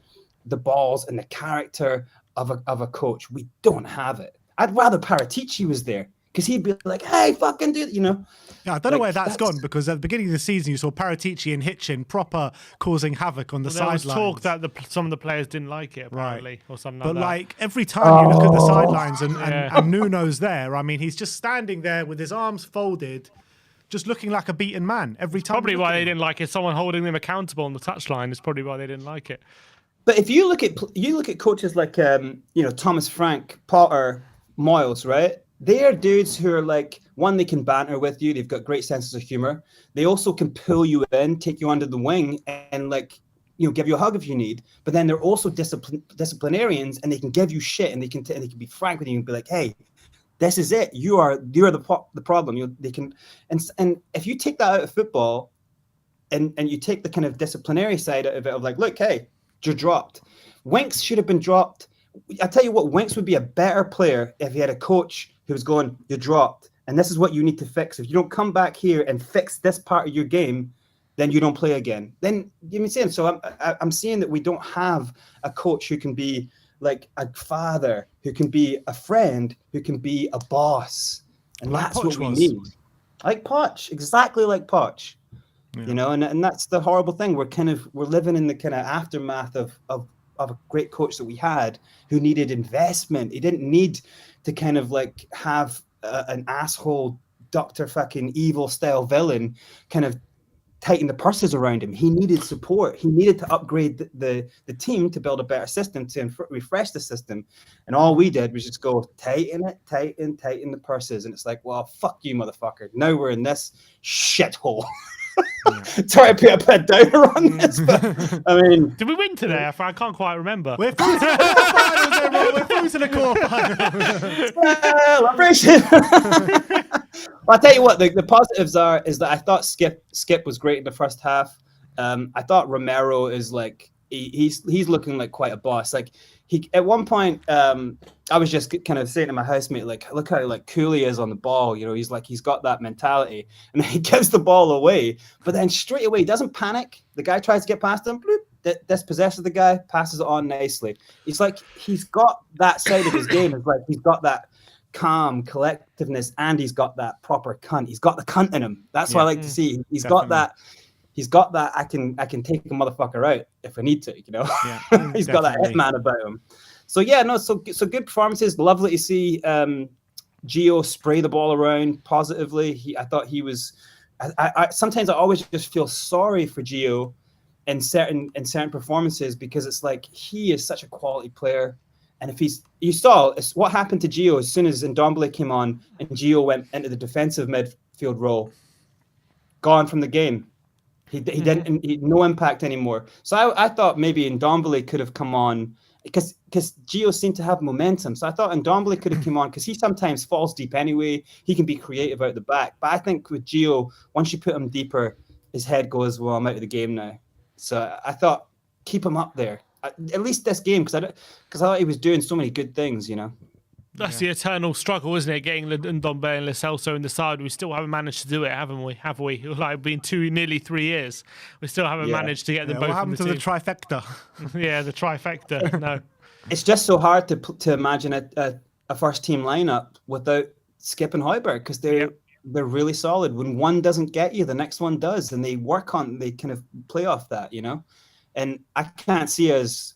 the balls and the character of a coach? We don't have it. I'd rather Paratici was there, because he'd be like, hey, fucking do it, Yeah, I don't know where that's gone, because at the beginning of the season, you saw Paratici and Hitchin proper causing havoc on the sidelines. There was talk that some of the players didn't like it, apparently, right, or something but like that. every time you look at the sidelines and Nuno's there, I mean, he's just standing there with his arms folded, just looking like a beaten man every time. Probably why they didn't like it. Someone holding them accountable on the touchline is probably why they didn't like it. But if you look at coaches like Thomas Frank, Potter, Moyles, right? They are dudes who are like, one, they can banter with you. They've got great senses of humor. They also can pull you in, take you under the wing, and give you a hug if you need. But then they're also disciplinarians, and they can give you shit, and they can be frank with you and be like, hey, this is it. You're the problem. They can, and if you take that out of football, and you take the kind of disciplinary side of it, of like, look, hey, you're dropped. Winks should have been dropped. I tell you what, Winks would be a better player if he had a coach who was going, "You're dropped, and this is what you need to fix. If you don't come back here and fix this part of your game, then you don't play again." Then you know saying. So I'm seeing that we don't have a coach who can be like a father, who can be a friend, who can be a boss, and Like that's Poch what we was. need. Like Poch, exactly like Poch. Yeah. You know, and that's the horrible thing. We're living in the kind of aftermath of a great coach that we had who needed investment. He didn't need to kind of like have an asshole Dr. fucking evil style villain kind of tighten the purses around him. He needed support. He needed to upgrade the team to build a better system, to refresh the system. And all we did was just go tighten the purses. And it's like, well, fuck you, motherfucker. Now we're in this shithole. Sorry, I put a bit downer on this, but I mean, did we win today? I can't quite remember. We're through to the quarterfinals, everyone. We're through to the quarterfinals. Well, I'll tell you what, the positives is that I thought Skip was great in the first half. I thought Romero is like he's looking like quite a boss. Like he at one point, I was just kind of saying to my housemate, like, look how like cool he is on the ball. You know, he's got that mentality, and then he gives the ball away, but then straight away he doesn't panic. The guy tries to get past him, bloop, dispossesses the guy, passes it on nicely. He's got that side of his game. It's like he's got that calm collectiveness, and he's got that proper cunt. He's got the cunt in him. That's what I like to see. He's got that. He's got that. I can take a motherfucker out if I need to. You know, he's got that hitman about him. So yeah, no. So good performances. Lovely to see Gio spray the ball around positively. I thought he was. I sometimes I always just feel sorry for Gio in certain performances, because it's like he is such a quality player. And if you saw what happened to Gio as soon as Ndombele came on and Gio went into the defensive midfield role, gone from the game. He didn't no impact anymore. So I thought maybe Ndombele could have come on because Gio seemed to have momentum. So I thought Ndombele could have come on because he sometimes falls deep anyway. He can be creative out the back. But I think with Gio, once you put him deeper, his head goes, well, I'm out of the game now. So I thought keep him up there. At least this game, because I thought he was doing so many good things, you know. That's the eternal struggle, isn't it? Getting Ndombele and Lo Celso in the side. We still haven't managed to do it, haven't we? Have we? Like been nearly 3 years. We still haven't managed to get them both. What happened to the trifecta? Yeah, the trifecta. No. It's just so hard to imagine a first team lineup without Skip and Højbjerg, because they're really solid. When one doesn't get you, the next one does, and they kind of play off that, you know. And I can't see us.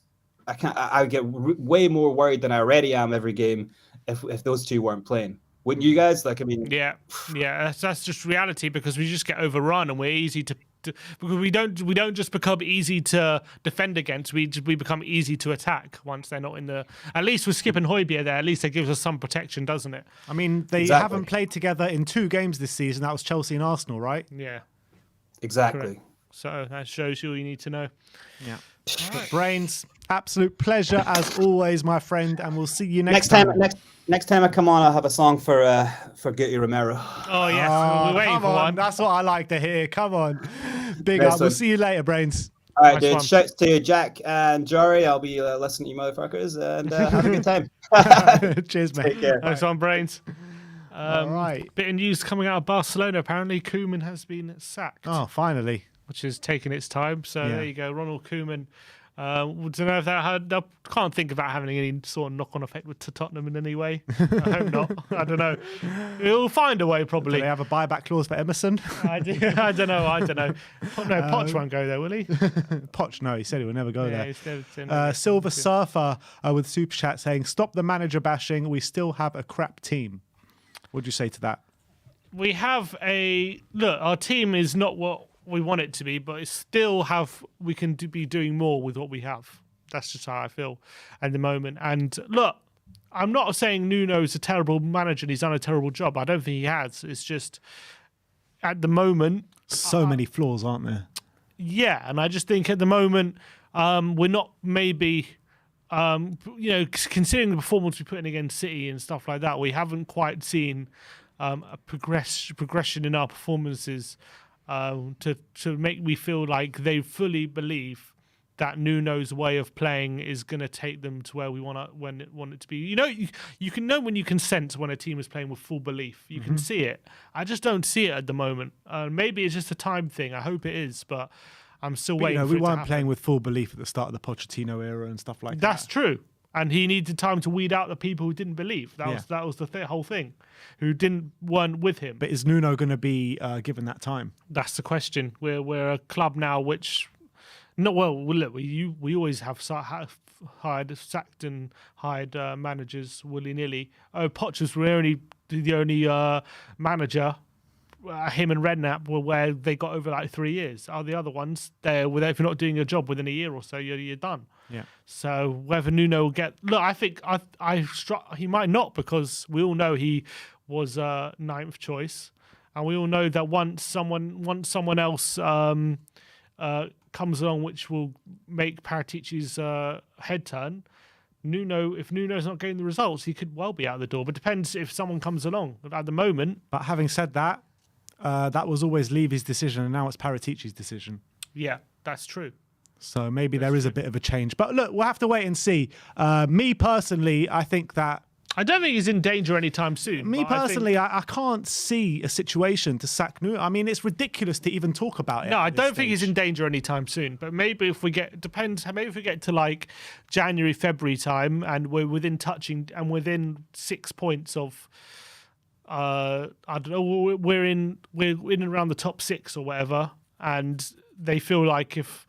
I get way more worried than I already am every game if those two weren't playing. Wouldn't you guys? Like, I mean, yeah, that's just reality, because we just get overrun and we're easy to because we don't just become easy to defend against. We become easy to attack once they're not in the. At least with Skip and Højbjerg there, at least it gives us some protection, doesn't it? I mean, they haven't played together in 2 games this season. That was Chelsea and Arsenal, right? Yeah, exactly. Correct. So that shows you all you need to know. Yeah. Right. Brains, absolute pleasure as always, my friend, and we'll see you next time. Next time I come on, I'll have a song for Guti Romero. Oh yes, we're waiting for one. That's what I like to hear. Come on, big up. We'll see you later, Brains. All right, dude. Shouts to Jack and Jory. I'll be listening to you motherfuckers, and have a good time. Cheers, mate. Take care. Nice one, Brains. All right. Bit of news coming out of Barcelona. Apparently, Koeman has been sacked. Oh, finally. Which has taken its time. So there you go, Ronald Koeman. Don't know if that had. I can't think of that having any sort of knock-on effect to Tottenham in any way. I hope not. I don't know. He'll find a way, probably. Do they have a buyback clause for Emerson? I don't know. No, Poch won't go there, will he? Poch, no. He said he would never go there. Silver Surfer with Super Chat saying, "Stop the manager bashing. We still have a crap team." What would you say to that? We have our team is not what we want it to be, but we can be doing more with what we have. That's just how I feel at the moment. And look, I'm not saying Nuno is a terrible manager and he's done a terrible job. I don't think he has. It's just at the moment, so many flaws, aren't there? Yeah, and I just think at the moment we're not maybe considering the performance we put in against City and stuff like that, we haven't quite seen a progression in our performances to make me feel like they fully believe that Nuno's way of playing is going to take them to where we want it to be. You can know when you can sense when a team is playing with full belief. You can see it. I just don't see it at the moment. Maybe it's just a time thing. I hope it is, but I'm still waiting. We weren't playing with full belief at the start of the Pochettino era and stuff like that. That's true. And he needed time to weed out the people who didn't believe. That was the whole thing, who weren't with him. But is Nuno going to be given that time? That's the question. We're a club now which, look, we always have sacked and hired managers willy nilly. Poch was the only manager. Him and Redknapp were where they got over like 3 years. All the other ones, if you're not doing your job within a year or so, you're done. Yeah. So whether Nuno will get I think he might not, because we all know he was ninth choice, and we all know that once someone else comes along, which will make Paratici's head turn. If Nuno's not getting the results, he could well be out the door. But depends if someone comes along. At the moment. But having said that, that was always Levy's decision, and now it's Paratici's decision. Yeah, that's true. So maybe there is a bit of a change. But look, we'll have to wait and see. Me personally, I think that... I don't think he's in danger anytime soon. Me personally, I can't see a situation to sack Nuno. I mean, it's ridiculous to even talk about it. No, I don't think he's in danger anytime soon. But maybe if we get to like January, February time, and we're within 6 points of... I don't know. We're in and around the top 6 or whatever, and they feel like if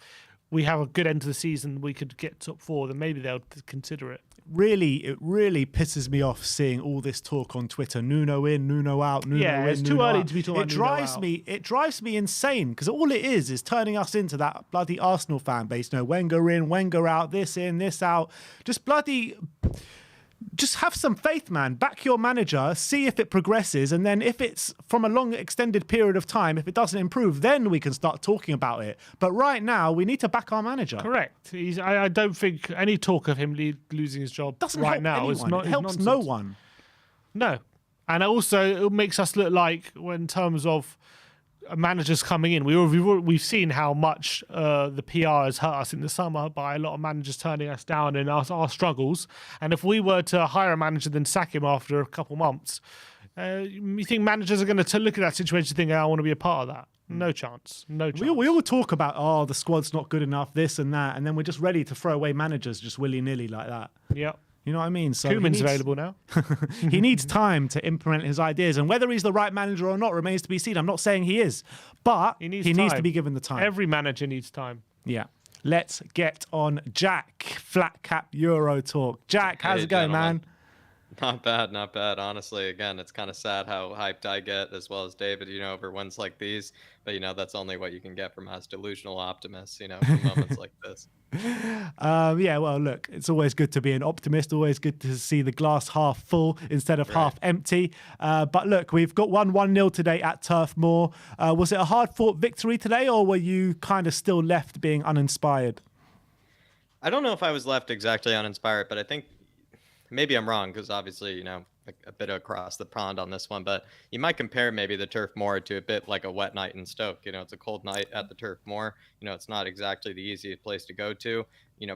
we have a good end to the season, we could get top 4. Then maybe they'll consider it. It really pisses me off seeing all this talk on Twitter. Nuno in, Nuno out. Nuno in, it's Nuno too early out. to be talking about Nuno out. It drives me insane, because all it is turning us into that bloody Arsenal fan base. Wenger in, Wenger out. This in, this out. Just have some faith, man. Back your manager, see if it progresses, and then if it's from a long extended period of time, if it doesn't improve, then we can start talking about it. But right now, we need to back our manager. Correct. I don't think any talk of him losing his job doesn't right help now anyone. is not. It helps nonsense. no one. No, and also it makes us look like, in terms of managers coming in, we've seen how much the PR has hurt us in the summer by a lot of managers turning us down in our struggles. And if we were to hire a manager then sack him after a couple months, you think managers are going to look at that situation and think, I want to be a part of that? No chance. No chance. We all talk about, the squad's not good enough, this and that, and then we're just ready to throw away managers just willy-nilly like that. Yeah. You know what I mean? So Koeman's available now. He needs time to implement his ideas, and whether he's the right manager or not remains to be seen. I'm not saying he is, but he needs to be given the time. Every manager needs time. Yeah. Let's get on Jack. Flat Cap Euro Talk. Jack, how's it going, man? Not bad. Honestly, again, it's kind of sad how hyped I get, as well as David, over wins like these. But, that's only what you can get from us delusional optimists, in moments like this. Yeah, well, look, it's always good to be an optimist, always good to see the glass half full instead of half empty. But look, we've got 1-0 today at Turf Moor. Was it a hard-fought victory today, or were you kind of still left being uninspired? I don't know if I was left exactly uninspired, but I think maybe I'm wrong, because obviously, a bit across the pond on this one, but you might compare maybe the Turf Moor to a bit like a wet night in Stoke. It's a cold night at the Turf Moor. It's not exactly the easiest place to go to.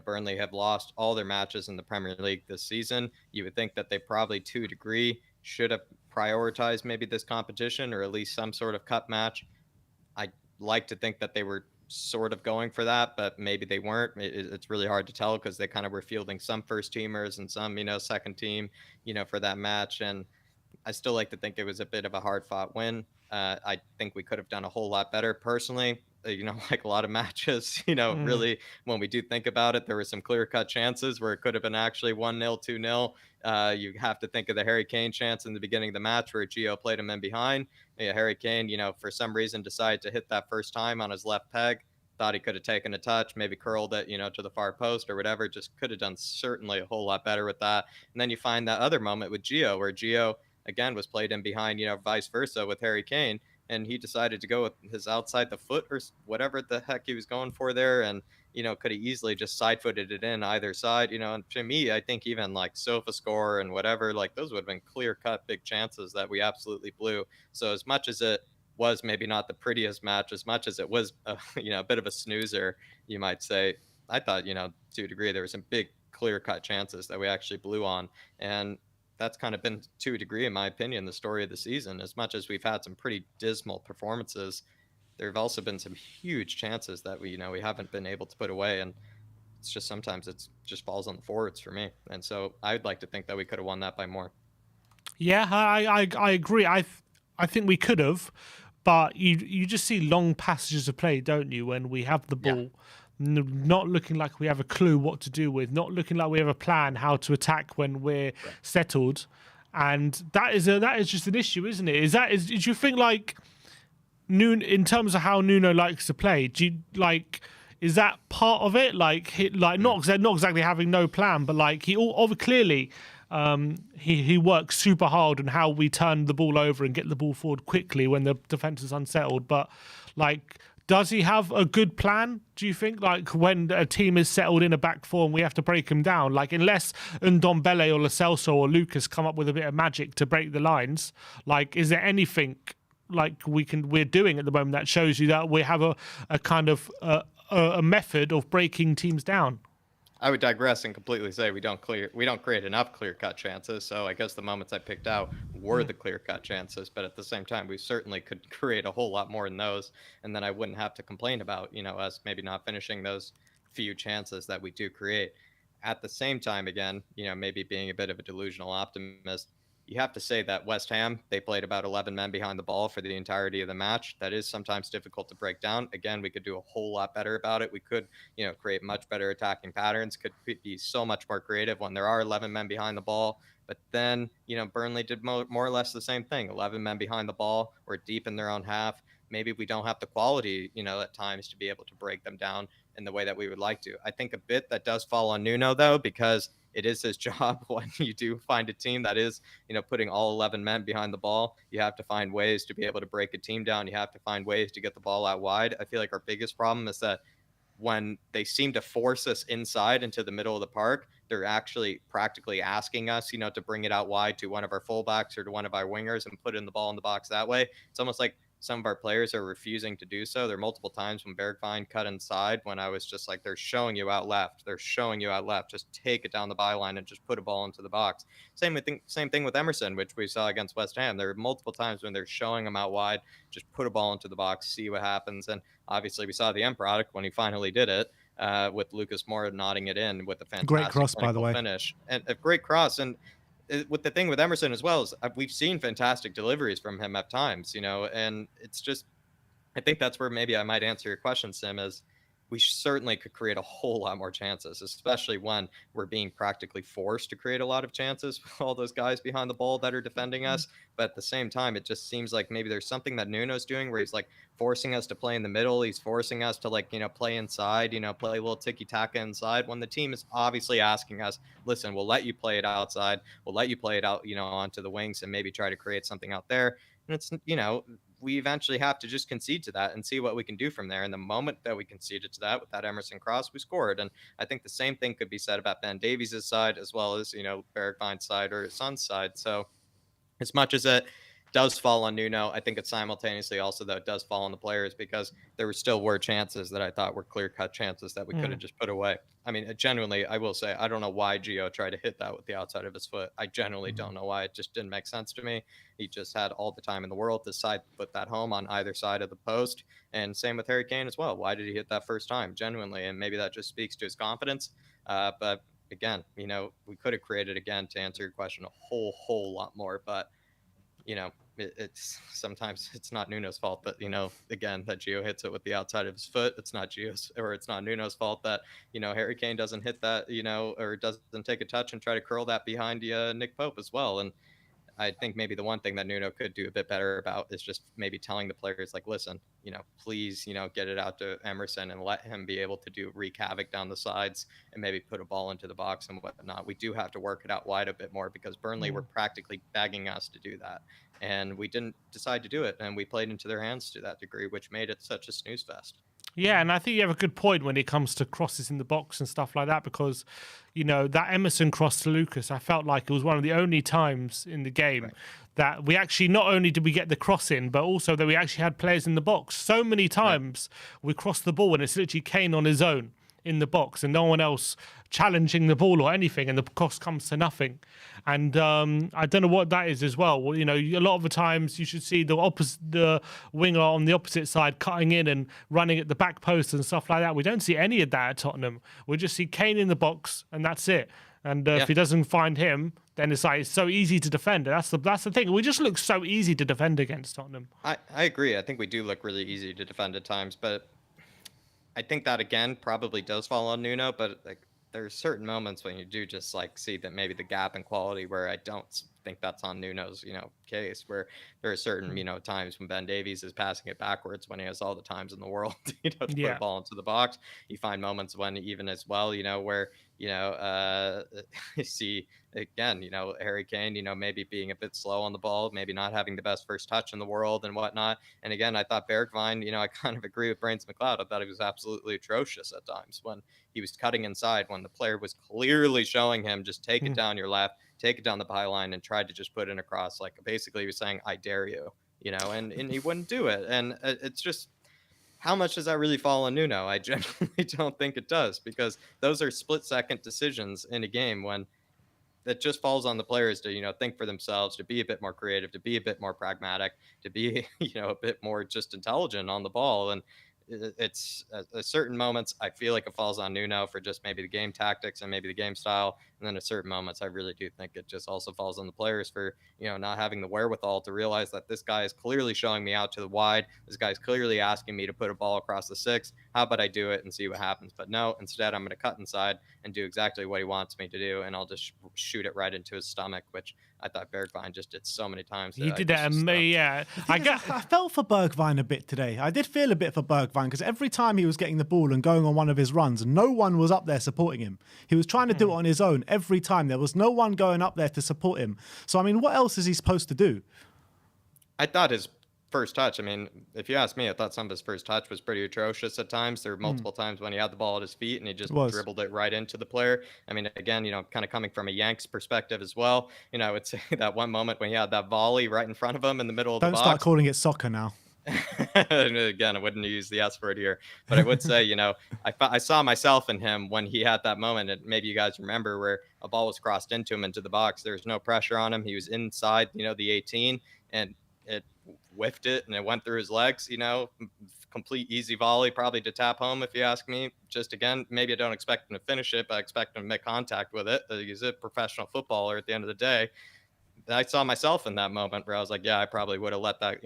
Burnley have lost all their matches in the Premier League this season. You would think that they probably, to a degree, should have prioritized maybe this competition, or at least some sort of cup match. I like to think that they were sort of going for that, but maybe they weren't. It's really hard to tell, because they kind of were fielding some first teamers and some, second team, for that match. And I still like to think it was a bit of a hard fought win. I think we could have done a whole lot better personally. Like a lot of matches, really, when we do think about it, there were some clear cut chances where it could have been actually 1-0, 2-0. You have to think of the Harry Kane chance in the beginning of the match where Gio played him in behind. Harry Kane, for some reason decided to hit that first time on his left peg. Thought he could have taken a touch, maybe curled it, to the far post or whatever. Just could have done certainly a whole lot better with that. And then you find that other moment with Gio, where Gio, again, was played in behind, vice versa with Harry Kane. And he decided to go with his outside the foot or whatever the heck he was going for there. And, could have easily just side-footed it in either side, and to me, I think even like sofa score and whatever, like those would have been clear-cut big chances that we absolutely blew. So as much as it was maybe not the prettiest match, as much as it was, a bit of a snoozer, you might say, I thought, to a degree, there were some big clear-cut chances that we actually blew on. And that's kind of been, to a degree, in my opinion, the story of the season. As much as we've had some pretty dismal performances, there have also been some huge chances that we haven't been able to put away. And it's just sometimes it's just falls on the forwards for me. And so I'd like to think that we could have won that by more. Yeah, I agree. I think we could have, but you just see long passages of play, don't you, when we have the ball, not looking like we have a clue what to do with, not looking like we have a plan how to attack when we're settled, and that is just an issue, isn't it? Do you think like Nuno, in terms of how Nuno likes to play? Is that part of it? Not exactly having no plan, but like clearly. He works super hard on how we turn the ball over and get the ball forward quickly when the defense is unsettled. But does he have a good plan? Do you think when a team is settled in a back four and we have to break them down? Unless Ndombele or Lo Celso or Lucas come up with a bit of magic to break the lines, is there anything we're doing at the moment that shows you that we have a kind of a method of breaking teams down? I would digress and completely say we don't create enough clear-cut chances. So I guess the moments I picked out were the clear-cut chances, but at the same time, we certainly could create a whole lot more than those. And then I wouldn't have to complain about, us maybe not finishing those few chances that we do create. At the same time, again, maybe being a bit of a delusional optimist, you have to say that West Ham, they played about 11 men behind the ball for the entirety of the match. That is sometimes difficult to break down. Again, we could do a whole lot better about it. We could, create much better attacking patterns, could be so much more creative when there are 11 men behind the ball. But then, Burnley did more or less the same thing. 11 men behind the ball, or deep in their own half. Maybe we don't have the quality, at times to be able to break them down in the way that we would like to. I think a bit that does fall on Nuno, though, because it is his job when you do find a team that is, putting all 11 men behind the ball. You have to find ways to be able to break a team down. You have to find ways to get the ball out wide. I feel like our biggest problem is that when they seem to force us inside into the middle of the park, they're actually practically asking us, to bring it out wide to one of our fullbacks or to one of our wingers and put in the ball in the box that way. It's almost like some of our players are refusing to do so. There are multiple times when Bergwijn cut inside when I was just like, they're showing you out left. They're showing you out left. Just take it down the byline and just put a ball into the box. Same thing with Emerson, which we saw against West Ham. There are multiple times when they're showing him out wide. Just put a ball into the box, see what happens. And obviously we saw the end product when he finally did it, with Lucas Moura nodding it in with a fantastic Great cross, by the way. finish. And a great cross. And with the thing with Emerson as well is we've seen fantastic deliveries from him at times, and it's just, I think that's where maybe I might answer your question, Sim, is we certainly could create a whole lot more chances, especially when we're being practically forced to create a lot of chances with all those guys behind the ball that are defending us. But at the same time, it just seems like maybe there's something that Nuno's doing where he's forcing us to play in the middle. He's forcing us to play inside, play a little tiki-taka inside when the team is obviously asking us, listen, we'll let you play it outside. We'll let you play it out, onto the wings and maybe try to create something out there. And it's, we eventually have to just concede to that and see what we can do from there. And the moment that we conceded to that with that Emerson cross, we scored. And I think the same thing could be said about Ben Davies' side as well as, Bergwijn's side or his son's side. So as much as it does fall on Nuno, I think it simultaneously also, though, it does fall on the players because there were chances that I thought were clear-cut chances that we could have just put away. I mean, genuinely, I will say, I don't know why Gio tried to hit that with the outside of his foot. I genuinely don't know why. It just didn't make sense to me. He just had all the time in the world to put that home on either side of the post. And same with Harry Kane as well. Why did he hit that first time? Genuinely. And maybe that just speaks to his confidence. But again, we could have created, again, to answer your question, a whole lot more. But it's sometimes it's not Nuno's fault that, again, that Gio hits it with the outside of his foot. It's not Nuno's fault that, Harry Kane doesn't hit that, or doesn't take a touch and try to curl that behind Nick Pope as well. And I think maybe the one thing that Nuno could do a bit better about is just maybe telling the players, listen, please, get it out to Emerson and let him be able to wreak havoc down the sides and maybe put a ball into the box and whatnot. We do have to work it out wide a bit more because Burnley were practically begging us to do that. And we didn't decide to do it. And we played into their hands to that degree, which made it such a snooze fest. Yeah, and I think you have a good point when it comes to crosses in the box and stuff like that because, that Emerson cross to Lucas, I felt like it was one of the only times in the game that we actually, not only did we get the cross in, but also that we actually had players in the box. So many times we crossed the ball and it's literally Kane on his own in the box and no one else challenging the ball or anything, and the cross comes to nothing. And I don't know what that is as well. Well, you know, a lot of the times you should see the winger on the opposite side cutting in and running at the back post and stuff like that. We don't see any of that at Tottenham. We just see Kane in the box, and that's it. And if he doesn't find him, then it's like it's so easy to defend. That's the thing. We just look so easy to defend against Tottenham. I agree. I think we do look really easy to defend at times, but I think that again probably does fall on Nuno. But like, there's certain moments when you do just like see that maybe the gap in quality where I don't think that's on Nuno's, case, where there are certain, times when Ben Davies is passing it backwards when he has all the times in the world, to put a ball into the box. You find moments when even as well, where, you see again, Harry Kane, maybe being a bit slow on the ball, maybe not having the best first touch in the world and whatnot. And again, I thought Bergwijn, I kind of agree with Brains McLeod. I thought he was absolutely atrocious at times when he was cutting inside, when the player was clearly showing him just take it down your left, take it down the byline, and tried to just put it across. Like basically he was saying, I dare you, and he wouldn't do it. And it's just, how much does that really fall on Nuno? I genuinely don't think it does, because those are split-second decisions in a game when it just falls on the players to, think for themselves, to be a bit more creative, to be a bit more pragmatic, to be, a bit more just intelligent on the ball. And it's at certain moments, I feel like it falls on Nuno for just maybe the game tactics and maybe the game style. And then at certain moments, I really do think it just also falls on the players for, not having the wherewithal to realize that this guy is clearly showing me out to the wide. This guy's clearly asking me to put a ball across the 6. How about I do it and see what happens? But no, instead, I'm going to cut inside and do exactly what he wants me to do. And I'll just shoot it right into his stomach, which I thought Bergwijn just did so many times. He did that, yeah. I felt for Bergwijn a bit today. I did feel a bit for Bergwijn because every time he was getting the ball and going on one of his runs, no one was up there supporting him. He was trying to do it on his own every time. There was no one going up there to support him. So, I mean, what else is he supposed to do? I thought his first touch, if you ask me, I thought some of his first touch was pretty atrocious at times. There were multiple times when he had the ball at his feet and he just dribbled it right into the player. Again, kind of coming from a Yanks perspective as well, I would say that one moment when he had that volley right in front of him in the middle of the box. Don't start calling it soccer now. Again, I wouldn't use the S word here, but I would say, I saw myself in him when he had that moment, and maybe you guys remember, where a ball was crossed into him into the box. There was no pressure on him. He was inside, the 18, and it whiffed it and it went through his legs, complete easy volley, probably to tap home, if you ask me. Just again, maybe I don't expect him to finish it, but I expect him to make contact with it. He's a professional footballer at the end of the day. I saw myself in that moment where I was like, yeah, I probably would have let that,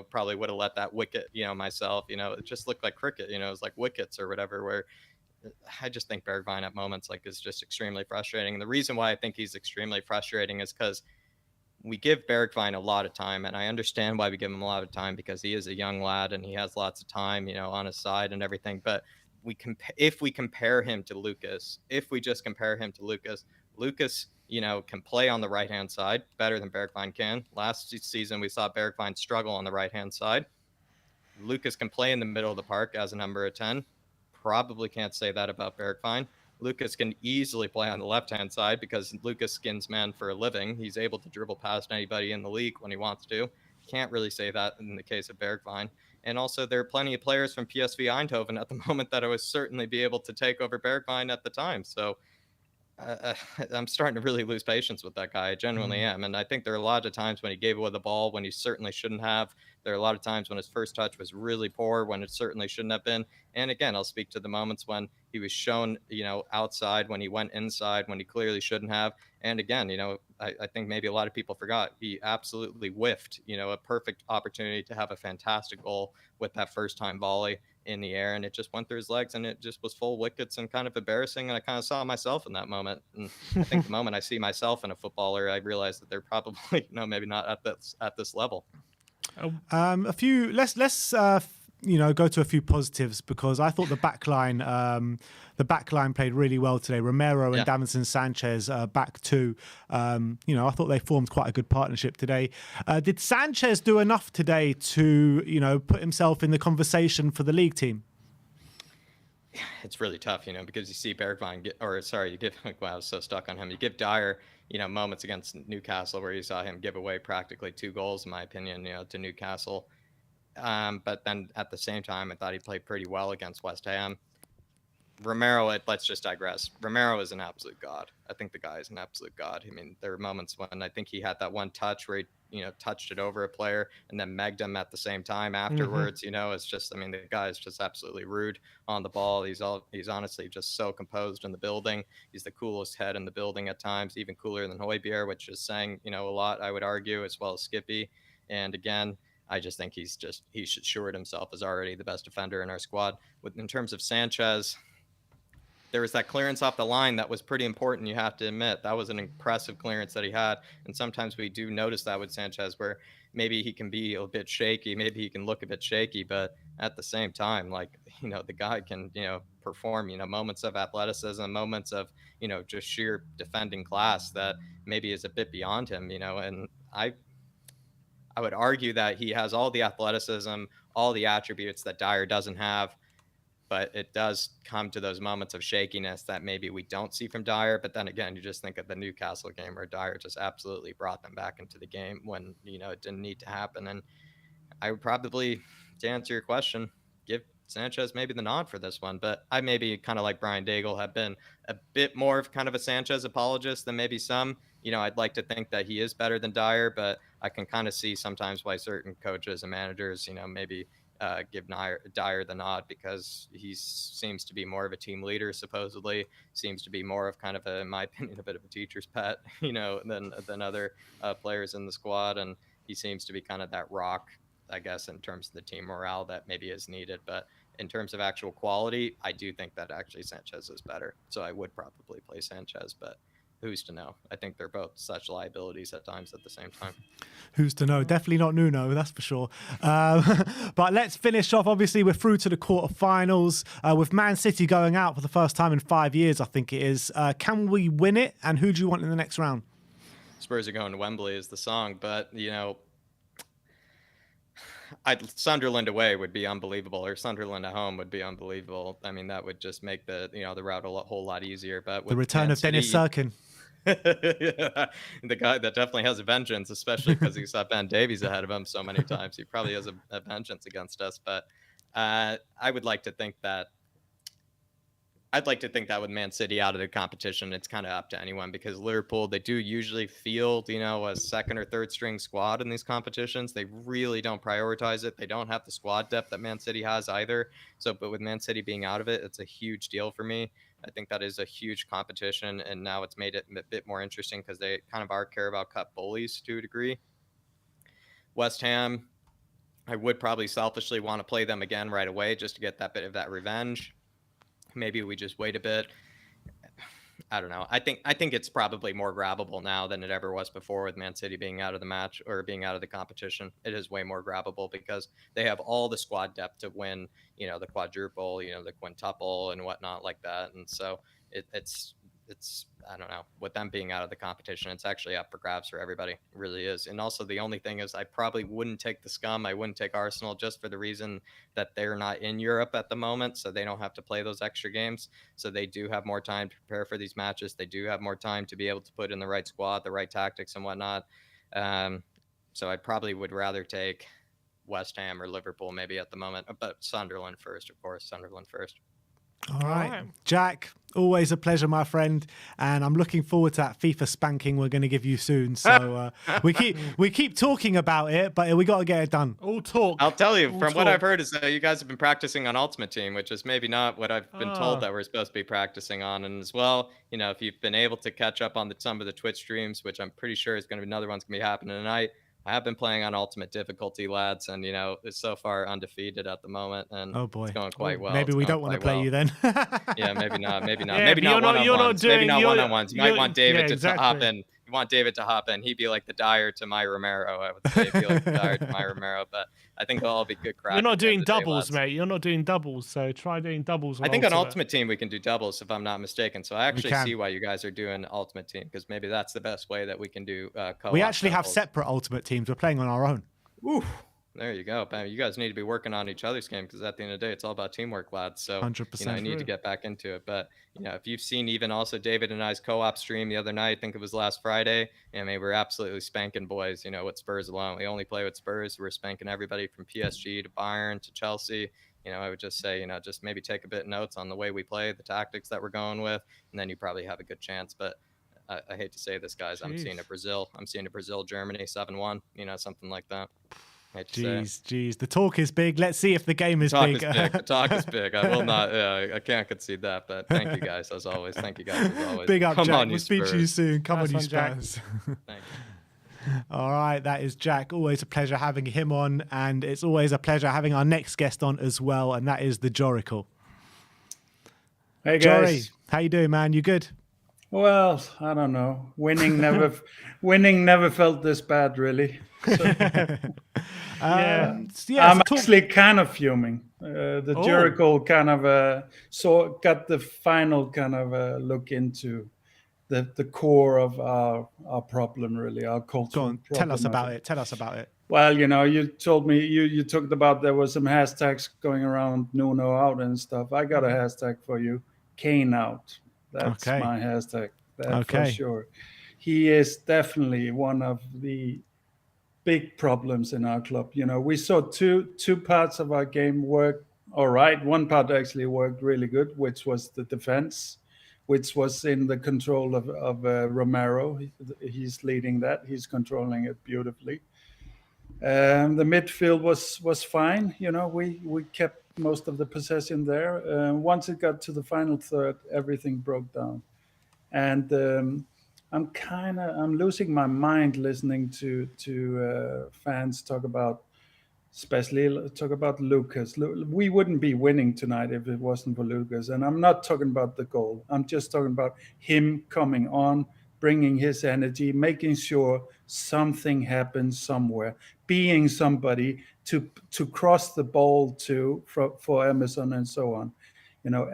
probably would have let that wicket, myself, it just looked like cricket, it was like wickets or whatever, where I just think Bergwijn at moments is just extremely frustrating. And the reason why I think he's extremely frustrating is because we give Bergwijn a lot of time, and I understand why we give him a lot of time, because he is a young lad and he has lots of time, on his side and everything. But if we compare him to Lucas, Lucas, can play on the right-hand side better than Bergwijn can. Last season, we saw Bergwijn struggle on the right-hand side. Lucas can play in the middle of the park as a number 10. Probably can't say that about Bergwijn. Lucas can easily play on the left-hand side because Lucas skins man for a living. He's able to dribble past anybody in the league when he wants to. Can't really say that in the case of Bergwijn. And also, there are plenty of players from PSV Eindhoven at the moment that I would certainly be able to take over Bergwijn at the time. So I'm starting to really lose patience with that guy. I genuinely am. And I think there are a lot of times when he gave away the ball when he certainly shouldn't have. There are a lot of times when his first touch was really poor when it certainly shouldn't have been. And again, I'll speak to the moments when he was shown, outside, when he went inside, when he clearly shouldn't have. And again, I think maybe a lot of people forgot he absolutely whiffed, a perfect opportunity to have a fantastic goal with that first time volley in the air, and it just went through his legs, and it just was full wickets and kind of embarrassing. And I kind of saw myself in that moment. And I think the moment I see myself in a footballer, I realize that they're probably, maybe not at this level. Let's go to a few positives, because I thought the backline played really well today. Romero and Davinson Sanchez back two. I thought they formed quite a good partnership today. Did Sanchez do enough today to put himself in the conversation for the league team? It's really tough, because you see Bergwijn I was so stuck on him. You give Dyer, moments against Newcastle where you saw him give away practically 2 goals, in my opinion, to Newcastle. But then at the same time, I thought he played pretty well against West Ham. Romero, let's just digress. Romero is an absolute god. I think the guy is an absolute god. I mean, there were moments when I think he had that one touch where he, touched it over a player and then megged him at the same time afterwards. It's just, I mean, the guy is just absolutely rude on the ball. He's honestly just so composed in the building. He's the coolest head in the building at times, even cooler than Højbjerg, which is saying, a lot, I would argue, as well as Skippy. And again, I just think he should assured himself as already the best defender in our squad. In terms of Sanchez, there was that clearance off the line that was pretty important, you have to admit. That was an impressive clearance that he had. And sometimes we do notice that with Sanchez, where maybe he can be a bit shaky, maybe he can look a bit shaky, but at the same time, the guy can, perform, moments of athleticism, moments of, just sheer defending class that maybe is a bit beyond him, and I would argue that he has all the athleticism, all the attributes that Dyer doesn't have. But it does come to those moments of shakiness that maybe we don't see from Dyer. But then again, you just think of the Newcastle game where Dyer just absolutely brought them back into the game when, it didn't need to happen. And I would probably, to answer your question, give Sanchez maybe the nod for this one. But I maybe kind of like Brian Daigle have been a bit more of kind of a Sanchez apologist than maybe some. I'd like to think that he is better than Dyer, but I can kind of see sometimes why certain coaches and managers, maybe give Dyer the nod because he seems to be more of a team leader, supposedly, seems to be more of kind of in my opinion, a bit of a teacher's pet, than other players in the squad. And he seems to be kind of that rock, I guess, in terms of the team morale that maybe is needed. But in terms of actual quality, I do think that actually Sanchez is better. So I would probably play Sanchez, but who's to know? I think they're both such liabilities at times at the same time. Who's to know? Definitely not Nuno, that's for sure. But let's finish off. Obviously, we're through to the quarterfinals with Man City going out for the first time in 5 years, I think it is. Can we win it? And who do you want in the next round? Spurs are going to Wembley is the song, but, Sunderland away would be unbelievable, or Sunderland at home would be unbelievable. I mean, that would just make the route a whole lot easier. But with the return of Dennis Serkin. Yeah, the guy that definitely has a vengeance, especially because he saw Ben Davies ahead of him so many times. He probably has a vengeance against us. But I would like to think that. I'd like to think that with Man City out of the competition, it's kind of up to anyone because Liverpool, they do usually field, a second or third string squad in these competitions. They really don't prioritize it. They don't have the squad depth that Man City has either. So, but with Man City being out of it, it's a huge deal for me. I think that is a huge competition, and now it's made it a bit more interesting because they kind of are Carabao Cup bullies to a degree. West Ham, I would probably selfishly want to play them again right away just to get that bit of that revenge. Maybe we just wait a bit. I don't know. I think it's probably more grabbable now than it ever was before with Man City being out of the match or being out of the competition. It is way more grabbable because they have all the squad depth to win, the quadruple, the quintuple and whatnot like that. And so it's I don't know, with them being out of the competition, it's actually up for grabs for everybody. It really is. And also the only thing is I probably wouldn't take the scum. I wouldn't take Arsenal just for the reason that they're not in Europe at the moment. So they don't have to play those extra games. So they do have more time to prepare for these matches. They do have more time to be able to put in the right squad, the right tactics and whatnot. So I probably would rather take West Ham or Liverpool maybe at the moment, but Sunderland first, of course, Sunderland first. All right. Jack, always a pleasure, my friend, and I'm looking forward to that FIFA spanking we're going to give you soon. So we keep talking about it, but we got to get it done. All talk. I'll tell you, from what I've heard, is that you guys have been practicing on Ultimate Team, which is maybe not what I've been told that we're supposed to be practicing on. And as well, if you've been able to catch up on some of the Twitch streams, which I'm pretty sure is going to be another one's going to be happening tonight. I have been playing on ultimate difficulty, lads, and it's so far undefeated at the moment, and oh boy, it's going quite well. Maybe we don't want to play you then. Yeah, maybe not. Maybe not. Yeah, maybe not one-on-ones. Maybe not one-on-ones. You might want David to hop in. You want David to hop in. He'd be like the Dyer to my Romero. I would say he'd be like the Dyer to my Romero, but I think it'll all be good crap. You're not doing doubles, mate. You're not doing doubles, so try doing doubles. I think on Ultimate Team we can do doubles if I'm not mistaken. So I actually see why you guys are doing Ultimate Team because maybe that's the best way that we can do co-op. We actually doubles. have separate Ultimate Teams. We're playing on our own. Ooh, there you go. You guys need to be working on each other's game because at the end of the day, it's all about teamwork, lads. So 100%. I need to get back into it. But if you've seen even also David and I's co-op stream the other night, I think it was last Friday. We're absolutely spanking boys. With Spurs alone, we only play with Spurs. We're spanking everybody from PSG to Bayern to Chelsea. I would just say, just maybe take a bit notes on the way we play, the tactics that we're going with, and then you probably have a good chance. But I hate to say this, guys. I'm seeing a Brazil, Germany 7-1, something like that. Hate to say it. Jeez. The talk is big. Let's see if the game is big. The talk is big. I will not. I can't concede that. But thank you guys as always. Big up, Come Jack. on, We'll speak to you soon. Come on, you Spurs. Thank you. All right, that is Jack. Always a pleasure having him on, and it's always a pleasure having our next guest on as well, and that is the Joracle. Hey guys, Jory, how you doing, man? You good? Well, I don't know. Winning never felt this bad, really. So, I'm actually kind of fuming. The Jericho kind of got the final kind of look into the core of our problem, really, our culture. Go on, tell us about it. Well, you told me you talked about there was some hashtags going around, Nuno out and stuff. I got a hashtag for you, Kane out. That's my hashtag. That for sure. He is definitely one of the big problems in our club. We saw two parts of our game work all right. One part actually worked really good, which was the defense, which was in the control of Romero. He's leading that. He's controlling it beautifully. The midfield was fine. We kept most of the possession there. Once it got to the final third, everything broke down. And I'm losing my mind listening to fans talk about Lucas. We wouldn't be winning tonight if it wasn't for Lucas. And I'm not talking about the goal. I'm just talking about him coming on, bringing his energy, making sure something happens somewhere, being somebody to cross the ball to for Emerson and so on.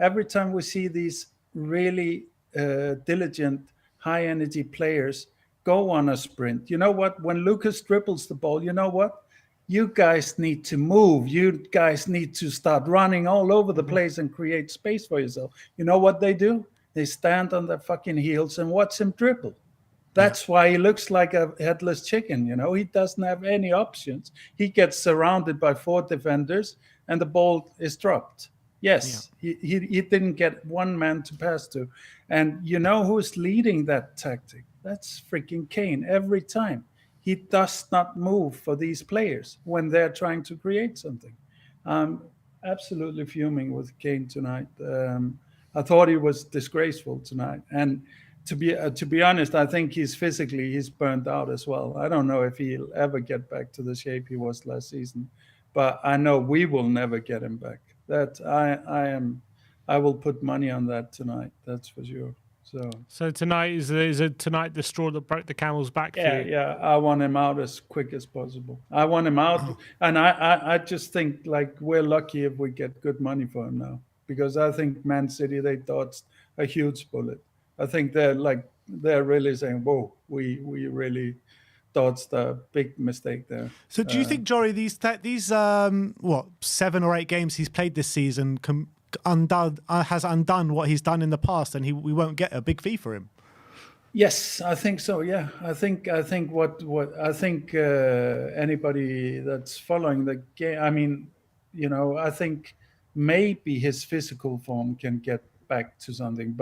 Every time we see these really diligent, high energy players go on a sprint, you know what? When Lucas dribbles the ball, you know what? You guys need to move. You guys need to start running all over the place and create space for yourself. You know what they do? They stand on their fucking heels and watch him dribble. That's why he looks like a headless chicken. He doesn't have any options. He gets surrounded by 4 defenders and the ball is dropped. Yes, he didn't get one man to pass to. And you know who's leading that tactic? That's freaking Kane every time. He does not move for these players when they're trying to create something. I'm absolutely fuming with Kane tonight. I thought he was disgraceful tonight. And to be honest, I think he's burnt out as well. I don't know if he'll ever get back to the shape he was last season, but I know we will never get him back. That I will put money on that tonight. That's for sure. So tonight is tonight the straw that broke the camel's back for you? Yeah. I want him out as quick as possible. I want him out, and I just think like we're lucky if we get good money for him now, because I think Man City, they dodged a huge bullet. I think they're really saying, "Whoa, we really dodged a big mistake there." So do you think, Jory, these 7 or 8 games he's played this season has undone what he's done in the past, and we won't get a big fee for him? Yes, I think so. Yeah, I think anybody that's following the game, I think maybe his physical form can get back to something,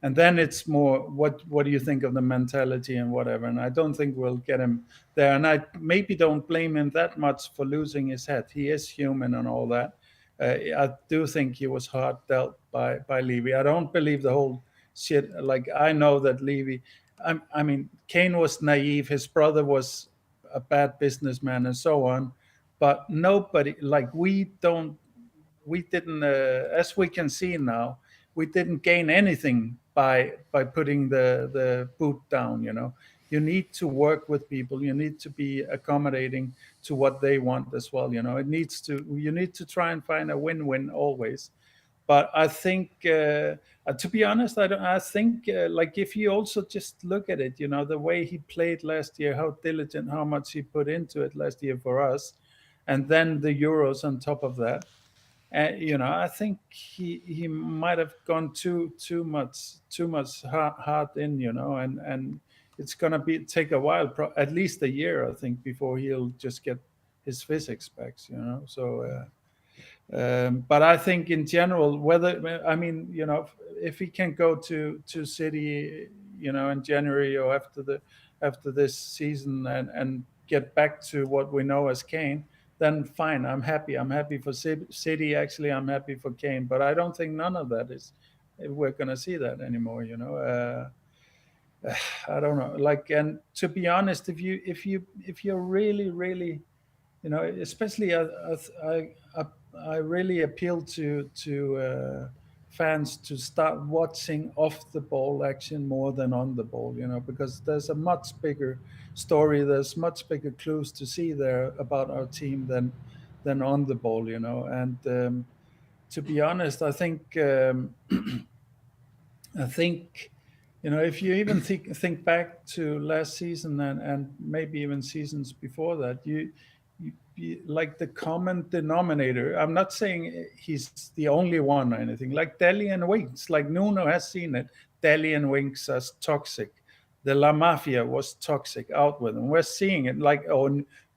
and then it's more what do you think of the mentality and whatever. And I don't think we'll get him there. And I maybe don't blame him that much for losing his head. He is human and all that. I do think he was hard dealt by Levy. I don't believe the whole shit. Like, I know that Levy, Kane was naive. His brother was a bad businessman and so on. But nobody, we didn't, as we can see now, we didn't gain anything by putting the boot down. You need to work with people. You need to be accommodating to what they want as well. You need to try and find a win-win always. But I think, to be honest, I think if you also just look at it, the way he played last year, how diligent, how much he put into it last year for us, and then the Euros on top of that. I think he might have gone too much hard in, and it's gonna take a while, at least a year, I think, before he'll just get his physics back, So, But I think in general, if he can go to City, in January or after this season and get back to what we know as Kane, then fine. I'm happy. I'm happy for City. Actually, I'm happy for Kane. But I don't think none of that is. We're gonna see that anymore. I don't know. And to be honest, if you're really, really, especially I really appeal to fans to start watching off the ball action more than on the ball, because there's a much bigger story. There's much bigger clues to see there about our team than on the ball, And to be honest, I think if you even think back to last season and maybe even seasons before that, you like the common denominator. I'm not saying he's the only one or anything. Like Dele and Winks, like Nuno has seen it. Dele and Winks as toxic. The La Mafia was toxic. Out with them. We're seeing it.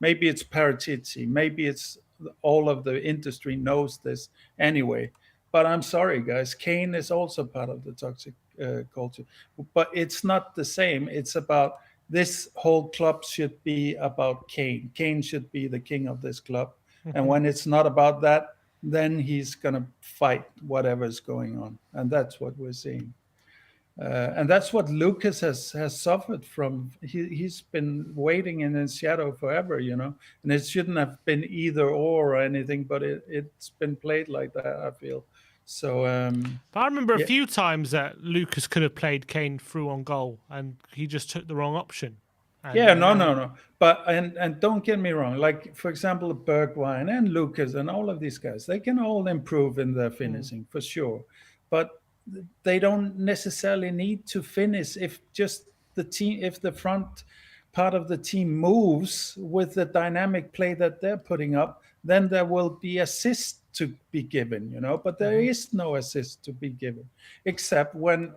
Maybe it's Paratici. Maybe it's all of the industry knows this anyway. But I'm sorry, guys. Kane is also part of the toxic culture, but it's not the same. It's about this whole club should be about Kane. Kane should be the king of this club. And when it's not about that, then he's going to fight whatever's going on. And that's what we're seeing. And that's what Lucas has suffered from. He's been waiting in his shadow forever, and it shouldn't have been either or anything, but it's been played like that, I feel. So, but I remember a few times that Lucas could have played Kane through on goal, and he just took the wrong option. No. But and don't get me wrong. Like for example, Bergwijn and Lucas and all of these guys, they can all improve in their finishing for sure, but they don't necessarily need to finish if the front part of the team moves with the dynamic play that they're putting up, then there will be assists to be given, but there is no assist to be given, except when,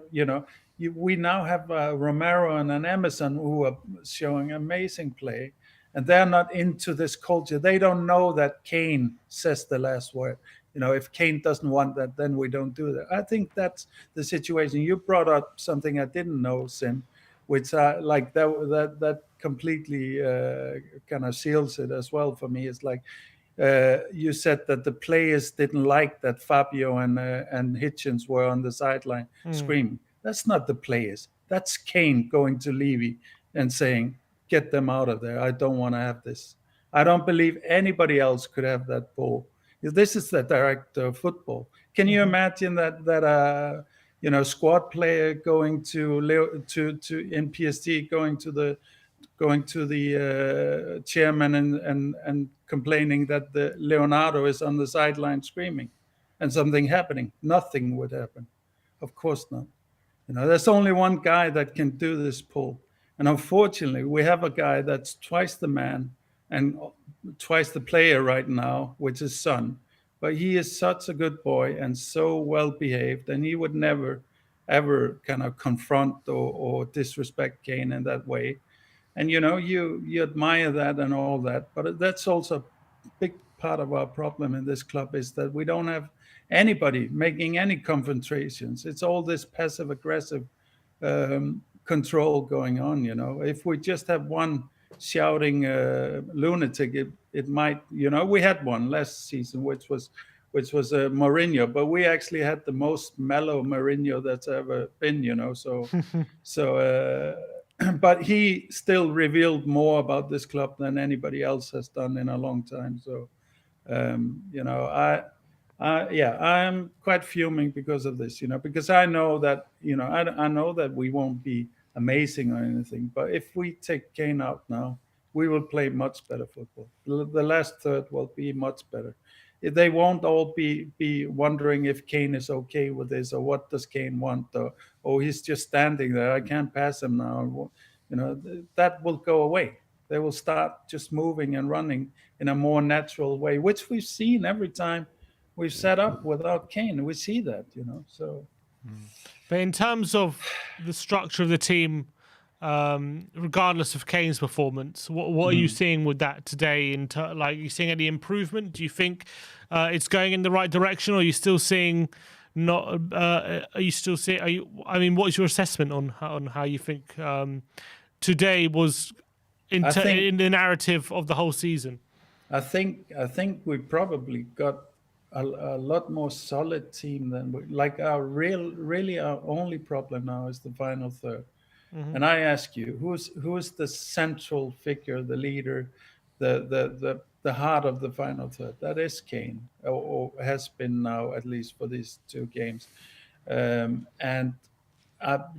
we now have Romero and an Emerson who are showing amazing play, and they're not into this culture. They don't know that Kane says the last word. If Kane doesn't want that, then we don't do that. I think that's the situation. You brought up something I didn't know, Sim, which that completely kind of seals it as well for me. It's like, you said that the players didn't like that Fabio and Hitchens were on the sideline screaming. That's not the players. That's Kane going to Levy and saying, "Get them out of there. I don't want to have this." I don't believe anybody else could have that ball. This is the director of football. Can you imagine that squad player going to in PSG going to the chairman and complaining that the Leonardo is on the sideline screaming and something happening? Nothing would happen. Of course not. There's only one guy that can do this pull. And unfortunately, we have a guy that's twice the man and twice the player right now, which is Son. But he is such a good boy and so well behaved, and he would never, ever kind of confront or disrespect Kane in that way. And you admire that and all that, but that's also a big part of our problem in this club is that we don't have anybody making any confrontations. It's all this passive aggressive control going on. If we just have one shouting lunatic, it might. We had one last season, which was Mourinho, but we actually had the most mellow Mourinho that's ever been. So. But he still revealed more about this club than anybody else has done in a long time. So, I'm quite fuming because of this, because I know that, I know that we won't be amazing or anything, but if we take Kane out now, we will play much better football. The last third will be much better. They won't all be wondering if Kane is okay with this or what does Kane want or he's just standing there. I can't pass him now. That will go away. They will start just moving and running in a more natural way, which we've seen every time we've set up without Kane. We see that, So. But in terms of the structure of the team, regardless of Kane's performance. What are you seeing with that today? Like, you seeing any improvement? Do you think it's going in the right direction, or are you still seeing not? Are you still seeing? I mean, what is your assessment on how you think today was in the narrative of the whole season? I think we probably got a lot more solid team than like our only problem now is the final third. And I ask you, who's the central figure, the leader, the heart of the final third? That is Kane, or has been now, at least for these 2 games. And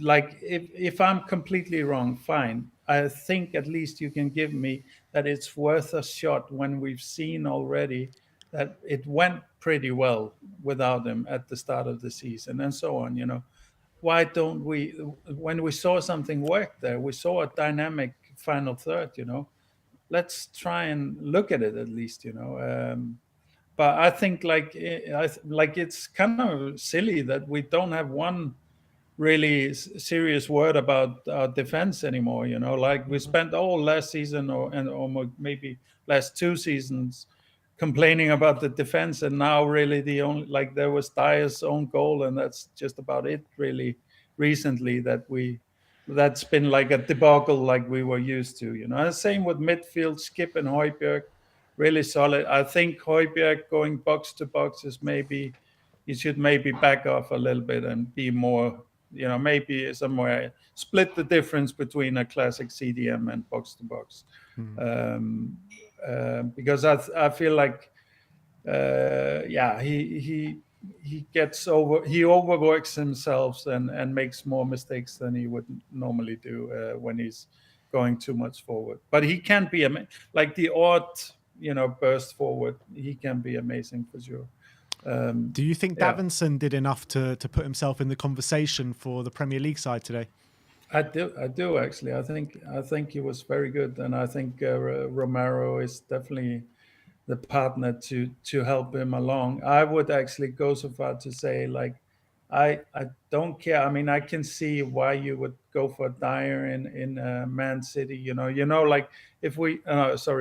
like, if I'm completely wrong, fine. I think at least you can give me that it's worth a shot when we've seen already that it went pretty well without him at the start of the season and so on. Why don't we, when we saw something work there, we saw a dynamic final third, let's try and look at it at least. But I think like it's kind of silly that we don't have one really serious word about our defense anymore. Like, we spent all last season or maybe last 2 seasons complaining about the defense, and now really the only, like, there was Dyer's own goal, and that's just about it really recently that's been like a debacle like we were used to. And same with midfield, Skip and Højbjerg, really solid. I think Højbjerg going box to box is he should maybe back off a little bit and be more, maybe somewhere split the difference between a classic CDM and box to box. Because I feel like, he overworks himself and makes more mistakes than he would normally do when he's going too much forward. But he can be like the odd, burst forward. He can be amazing for sure. Do you think Davinson did enough to put himself in the conversation for the Premier League side today? I do actually. I think he was very good, and I think Romero is definitely the partner to help him along. I would actually go so far to say, like, I don't care. I mean, I can see why you would go for Dyer in Man City. Like, if we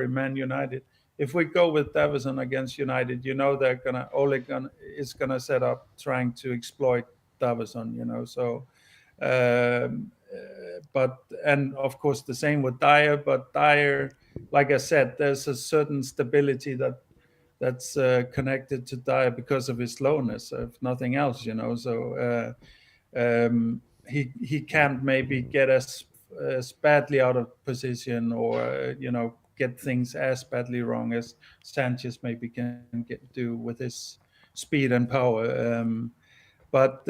Man United. If we go with Davison against United, they're Ole is gonna set up trying to exploit Davison. So. But, and of course the same with Dyer, but Dyer, like I said, there's a certain stability that's connected to Dyer because of his slowness, if nothing else. So he can't maybe get as badly out of position, or get things as badly wrong as Sanchez maybe can do with his speed and power. But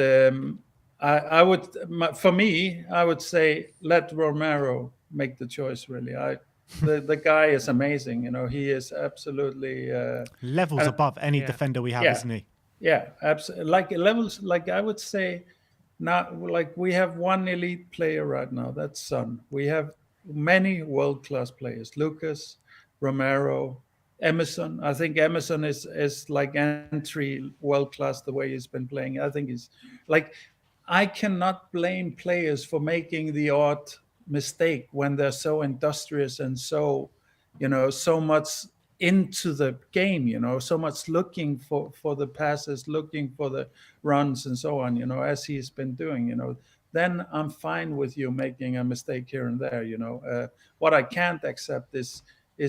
I would, for me, I would say let Romero make the choice. Really, the guy is amazing. He is absolutely levels above any defender we have, isn't he? Yeah, absolutely. Like levels, like I would say, not like we have one elite player right now. That's Son. We have many world-class players: Lucas, Romero, Emerson. I think Emerson is like entry world-class the way he's been playing. I think he's like. I cannot blame players for making the odd mistake when they're so industrious and so, so much into the game, so much looking for the passes, looking for the runs and so on, as he's been doing, then I'm fine with you making a mistake here and there. What I can't accept is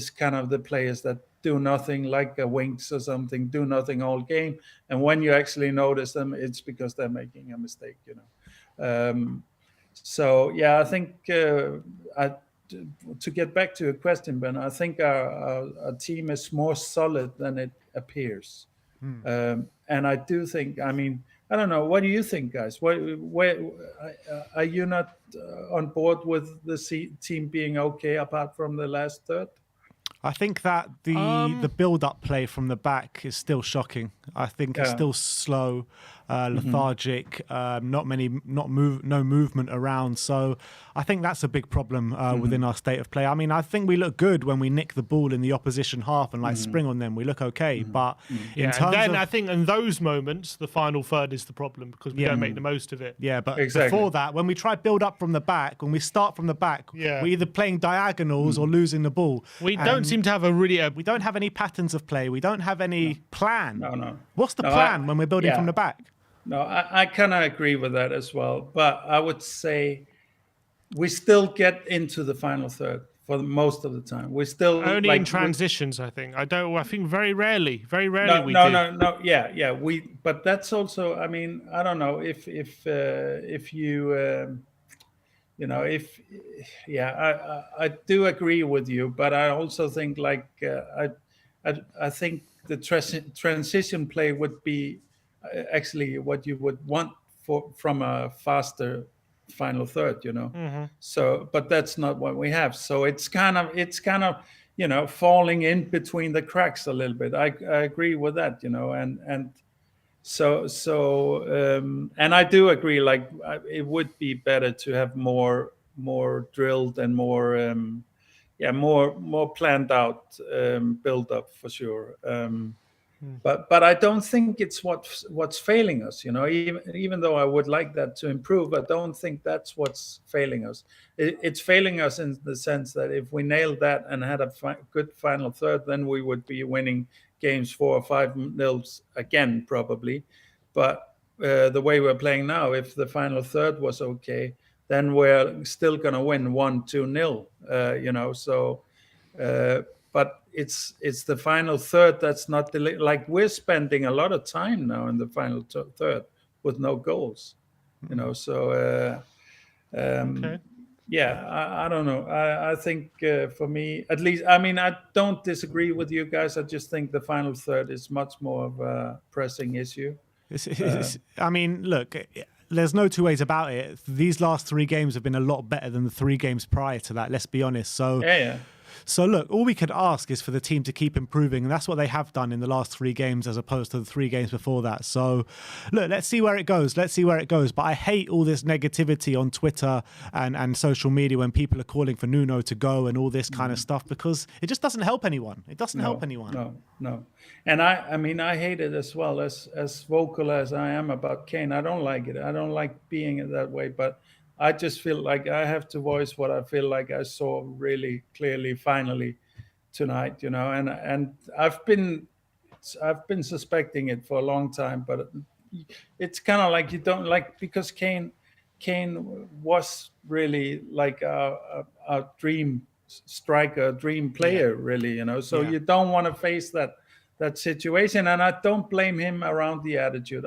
kind of the players that do nothing, like a Winks or something, do nothing all game, and when you actually notice them, it's because they're making a mistake. So yeah, I think to get back to your question, Ben, I think our team is more solid than it appears, and I do think. I mean, I don't know. What do you think, guys? Where are you not on board with the team being okay apart from the last third? I think that the build-up play from the back is still shocking. I think it's still slow. lethargic, no movement around. So I think that's a big problem within our state of play. I mean, I think we look good when we nick the ball in the opposition half and like spring on them. We look okay, but in terms of, I think in those moments, the final third is the problem because we don't make the most of it. yeah, but Exactly. before that, when we try build up from the back, when we start from the back, we're either playing diagonals or losing the ball. We don't seem to have We don't have any patterns of play. We don't have any plan. No. What's the plan when we're building from the back? No, I kind of agree with that as well. But I would say we still get into the final third for most of the time. We still only in transitions. I think very rarely we do. No. Yeah. But that's also. I mean, I don't know if you. I do agree with you, but I also think I think the transition play would be actually what you would want from a faster final third, So, but that's not what we have. So it's kind of falling in between the cracks a little bit. I agree with that, and and I do agree. Like it would be better to have more drilled and more planned out build up for sure. But I don't think it's what's failing us. Even though I would like that to improve, I don't think that's what's failing us. It's failing us in the sense that if we nailed that and had a good final third, then we would be winning games 4 or 5-0 again probably. But the way we're playing now, if the final third was okay, then we're still going to win 1-2-0. So but it's the final third that's not like we're spending a lot of time now in the final third with no goals. So Okay. I don't know. I think for me, at least, I mean, I don't disagree with you guys. I just think the final third is much more of a pressing issue. I mean, look, there's no two ways about it. These last 3 games have been a lot better than the 3 games prior to that, let's be honest. So Yeah. So look, all we could ask is for the team to keep improving, and that's what they have done in the last 3 games as opposed to the 3 games before that. So look, let's see where it goes. But I hate all this negativity on Twitter and social media when people are calling for Nuno to go and all this kind of stuff, because it just doesn't help anyone. It doesn't help anyone. No. And I mean, I hate it as well, as vocal as I am about Kane. I don't like it. I don't like being that way, but I just feel like I have to voice what I feel like I saw really clearly finally tonight, and I've been suspecting it for a long time, but it's kind of like you don't like, because Kane was really like a dream striker, dream player, really, so you don't want to face that situation, and I don't blame him around the attitude.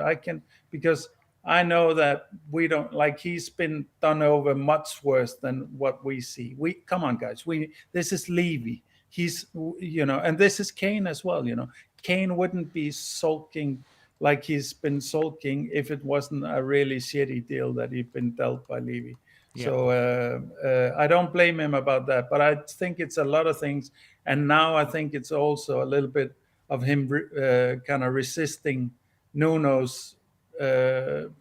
Because I know that we don't, like, he's been done over much worse than what we see. Come on, guys. This is Levy. He's, and this is Kane as well. Kane wouldn't be sulking like he's been sulking if it wasn't a really shitty deal that he'd been dealt by Levy. Yeah. So I don't blame him about that, but I think it's a lot of things. And now I think it's also a little bit of him kind of resisting Nuno's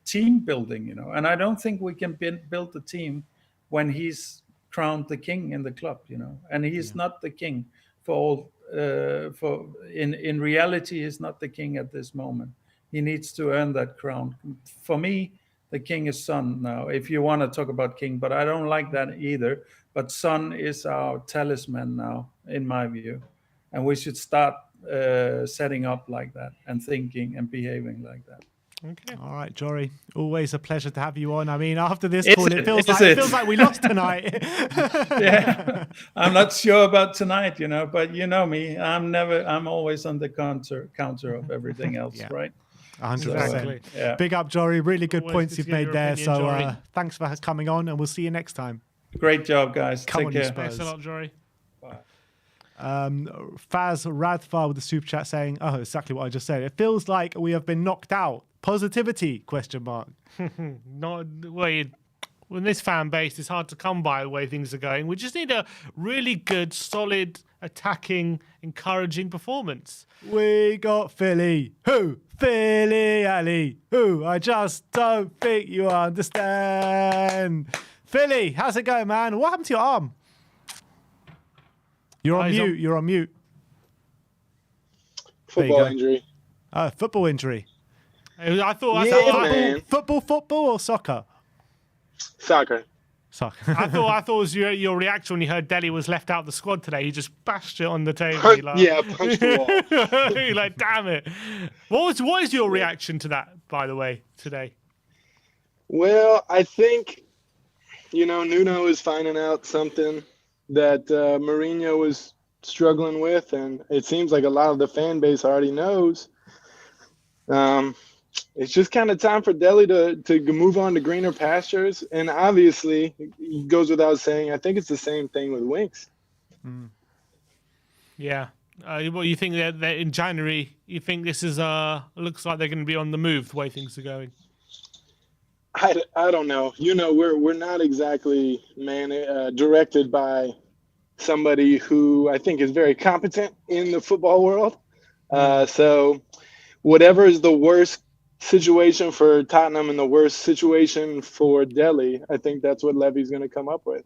team building, and I don't think we can build the team when he's crowned the king in the club, and he's not the king in reality, he's not the king at this moment. He needs to earn that crown. For me, the king is Son now, if you want to talk about king, but I don't like that either. But Son is our talisman now, in my view, and we should start setting up like that and thinking and behaving like that. Okay. All right, Jory. Always a pleasure to have you on. I mean, after this call, it feels like we lost tonight. Yeah, I'm not sure about tonight, but you know me. I'm always on the counter of everything else, right? 100%. Exactly. Yeah. Big up, Jory. Really good Always points good you've to get made your there. opinion, So Jory. thanks for coming on, and we'll see you next time. Great job, guys. Come Take on, you care. Spurs. Thanks a lot, Jory. Faz Radfar with the super chat saying, "Oh, exactly what I just said. It feels like we have been knocked out. Positivity? ? Not when this fan base is hard to come by the way things are going. We just need a really good, solid attacking, encouraging performance. We got Philly. Who? Philly Ali. Who? I just don't think you understand. Philly, how's it going, man? What happened to your arm? You're on mute. You're on mute. Football injury. Football injury. I thought Football or soccer? Soccer. I thought it was your reaction when you heard Dele was left out of the squad today. You just bashed it on the table. Punched the wall. You're like, damn it. What is your reaction to that, by the way, today? Well, I think, Nuno is finding out something that Mourinho was struggling with, and it seems like a lot of the fan base already knows. It's just kind of time for Dele to move on to greener pastures. And obviously, it goes without saying, I think it's the same thing with Winks. Yeah. What you think that in January, you think this is looks like they're going to be on the move the way things are going? I don't know. We're not exactly directed by somebody who I think is very competent in the football world. So whatever is the worst situation for Tottenham and the worst situation for Dele, I think that's what Levy's going to come up with.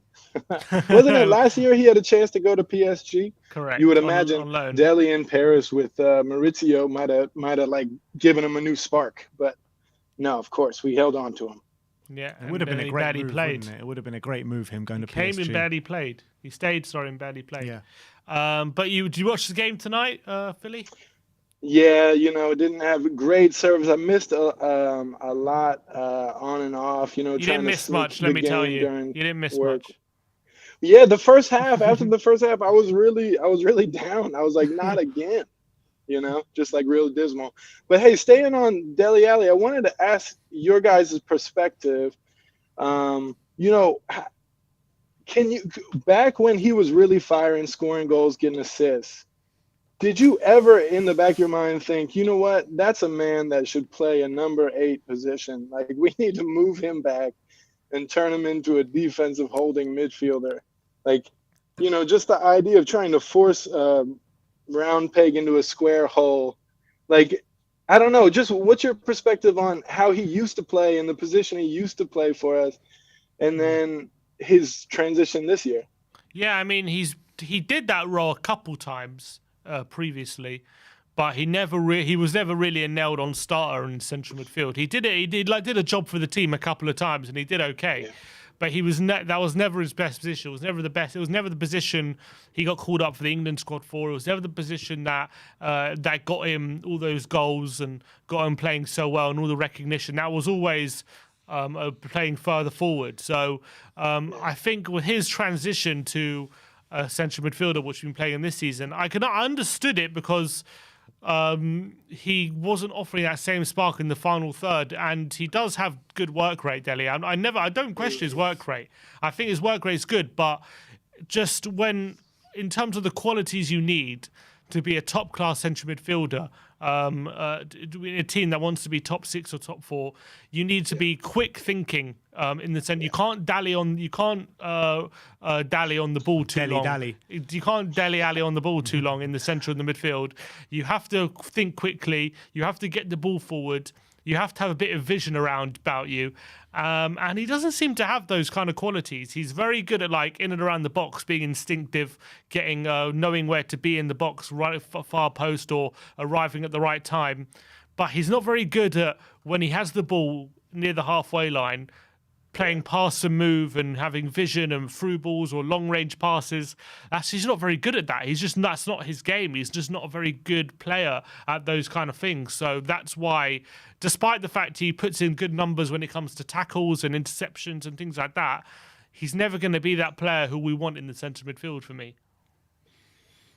Wasn't it last year he had a chance to go to PSG? Correct. You would imagine Dele in Paris with Maurizio might have like given him a new spark, but no, of course we held on to him. Yeah, it would have been a great move. Wouldn't it? It would have been a great move him going to PSG. Came and barely played. He stayed, and barely played. Yeah. But did you watch the game tonight, Philly? Yeah, didn't have great service. I missed a lot on and off. You didn't miss much. Let me tell you, you didn't miss much. Yeah, the first half. After the first half, I was really down. I was like, not again. Just like real dismal. But hey, staying on Dele Alli, I wanted to ask your guys' perspective. Can you, back when he was really firing, scoring goals, getting assists, did you ever in the back of your mind think, you know what, that's a man that should play a number 8 position? Like, we need to move him back and turn him into a defensive holding midfielder. Like, just the idea of trying to force round peg into a square hole. Like, I don't know, just what's your perspective on how he used to play and the position he used to play for us, and then his transition this year? Yeah, I mean, he did that role a couple times previously, but he was never really a nailed on starter in central midfield. He did a job for the team a couple of times, and he did okay. Yeah. But that was never his best position. It was never the best. It was never the position he got called up for the England squad for. It was never the position that got him all those goals and got him playing so well and all the recognition. That was always playing further forward. So I think with his transition to central midfielder, which we've been playing in this season, I understood it because he wasn't offering that same spark in the final third, and he does have good work rate, Dele. I don't question his work rate. I think his work rate is good, but just when, in terms of the qualities you need to be a top class central midfielder, in a team that wants to be top 6 or top 4, you need to be quick thinking. In the sense, you can't dally on the ball too long. You can't Dele Alli on the ball too long in the centre of the midfield. You have to think quickly. You have to get the ball forward. You have to have a bit of vision about you. And he doesn't seem to have those kind of qualities. He's very good at in and around the box, being instinctive, getting knowing where to be in the box, right far post, or arriving at the right time. But he's not very good at, when he has the ball near the halfway line, playing pass and move and having vision and through balls or long range passes. He's not very good at that. That's not his game. He's just not a very good player at those kind of things. So that's why, despite the fact he puts in good numbers when it comes to tackles and interceptions and things like that, he's never going to be that player who we want in the centre midfield for me.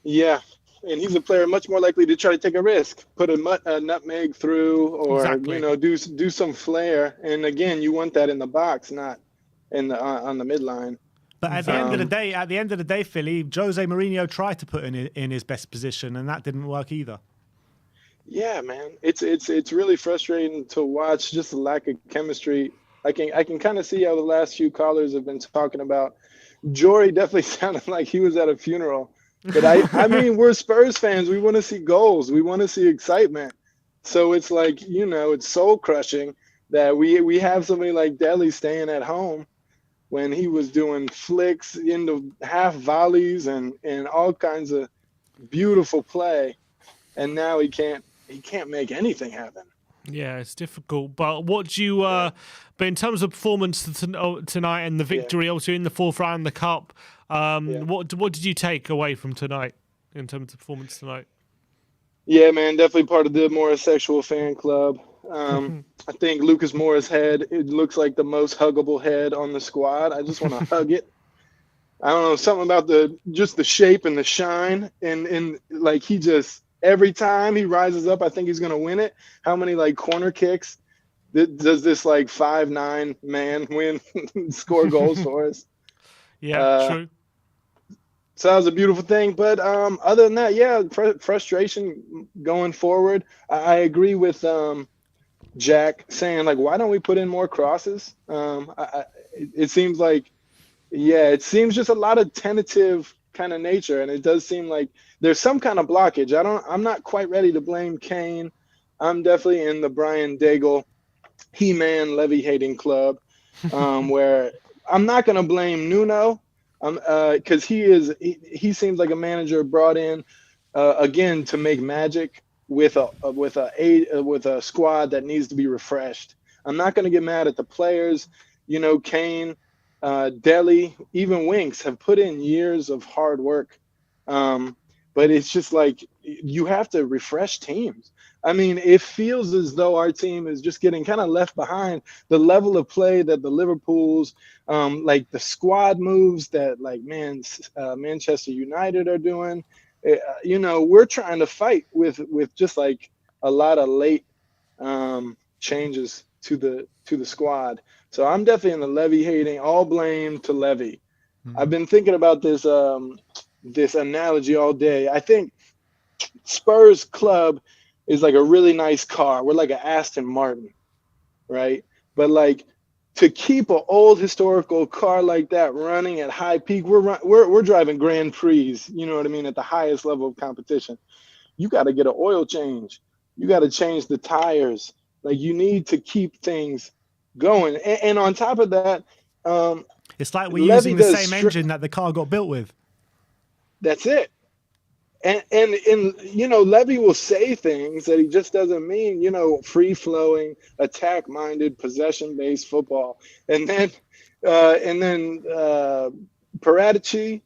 Yeah. And he's a player much more likely to try to take a risk, put a nutmeg through, or exactly. do some flair. And again, you want that in the box, not in on the midline. But at the end of the day, Philly, Jose Mourinho tried to put in his best position, and that didn't work either. Yeah, man, it's really frustrating to watch, just the lack of chemistry. I can kind of see how the last few callers have been talking about. Jory definitely sounded like he was at a funeral. But I mean, we're Spurs fans. We want to see goals. We want to see excitement. So it's like, it's soul crushing that we have somebody like Dele staying at home when he was doing flicks into half volleys and all kinds of beautiful play, and now he can't make anything happen. Yeah, it's difficult. But what do you? But in terms of performance tonight and the victory, also in the fourth round of the cup, what did you take away from tonight in terms of performance tonight? Yeah, man, definitely part of the Morris Sexual fan club. I think Lucas Moura's head, it looks like the most huggable head on the squad. I just want to hug it. I don't know, something about the shape and the shine, and like he just, every time he rises up, I think he's gonna win it. How many like corner kicks does this like 5'9" man win score goals for us? Yeah, true. So that was a beautiful thing. But other than that, yeah, frustration going forward. I agree with Jack saying, like, why don't we put in more crosses? It seems like, it seems just a lot of tentative kind of nature, and it does seem like there's some kind of blockage. I'm not quite ready to blame Kane. I'm definitely in the Brian Daigle, He-Man Levy hating club, where I'm not going to blame Nuno, because he seems like a manager brought in again to make magic with a squad that needs to be refreshed. I'm not going to get mad at the players. Kane, Dele, even Winks have put in years of hard work, but it's just like you have to refresh teams. I mean, it feels as though our team is just getting kind of left behind. The level of play that the Liverpools, like the squad moves that like Manchester United are doing, we're trying to fight with just like a lot of late changes to the squad. So I'm definitely in the Levy hating, all blame to Levy. I've been thinking about this this analogy all day. I think Spurs club is like a really nice car. We're like an Aston Martin, right? But like to keep an old historical car like that running at high peak, we're driving Grand Prix, you know what I mean, at the highest level of competition. You got to get an oil change. You got to change the tires. Like you need to keep things going. And on top of that, it's like we're using the same engine that the car got built with. That's it. And Levy will say things that he just doesn't mean, free-flowing, attack-minded, possession-based football. And then Paratici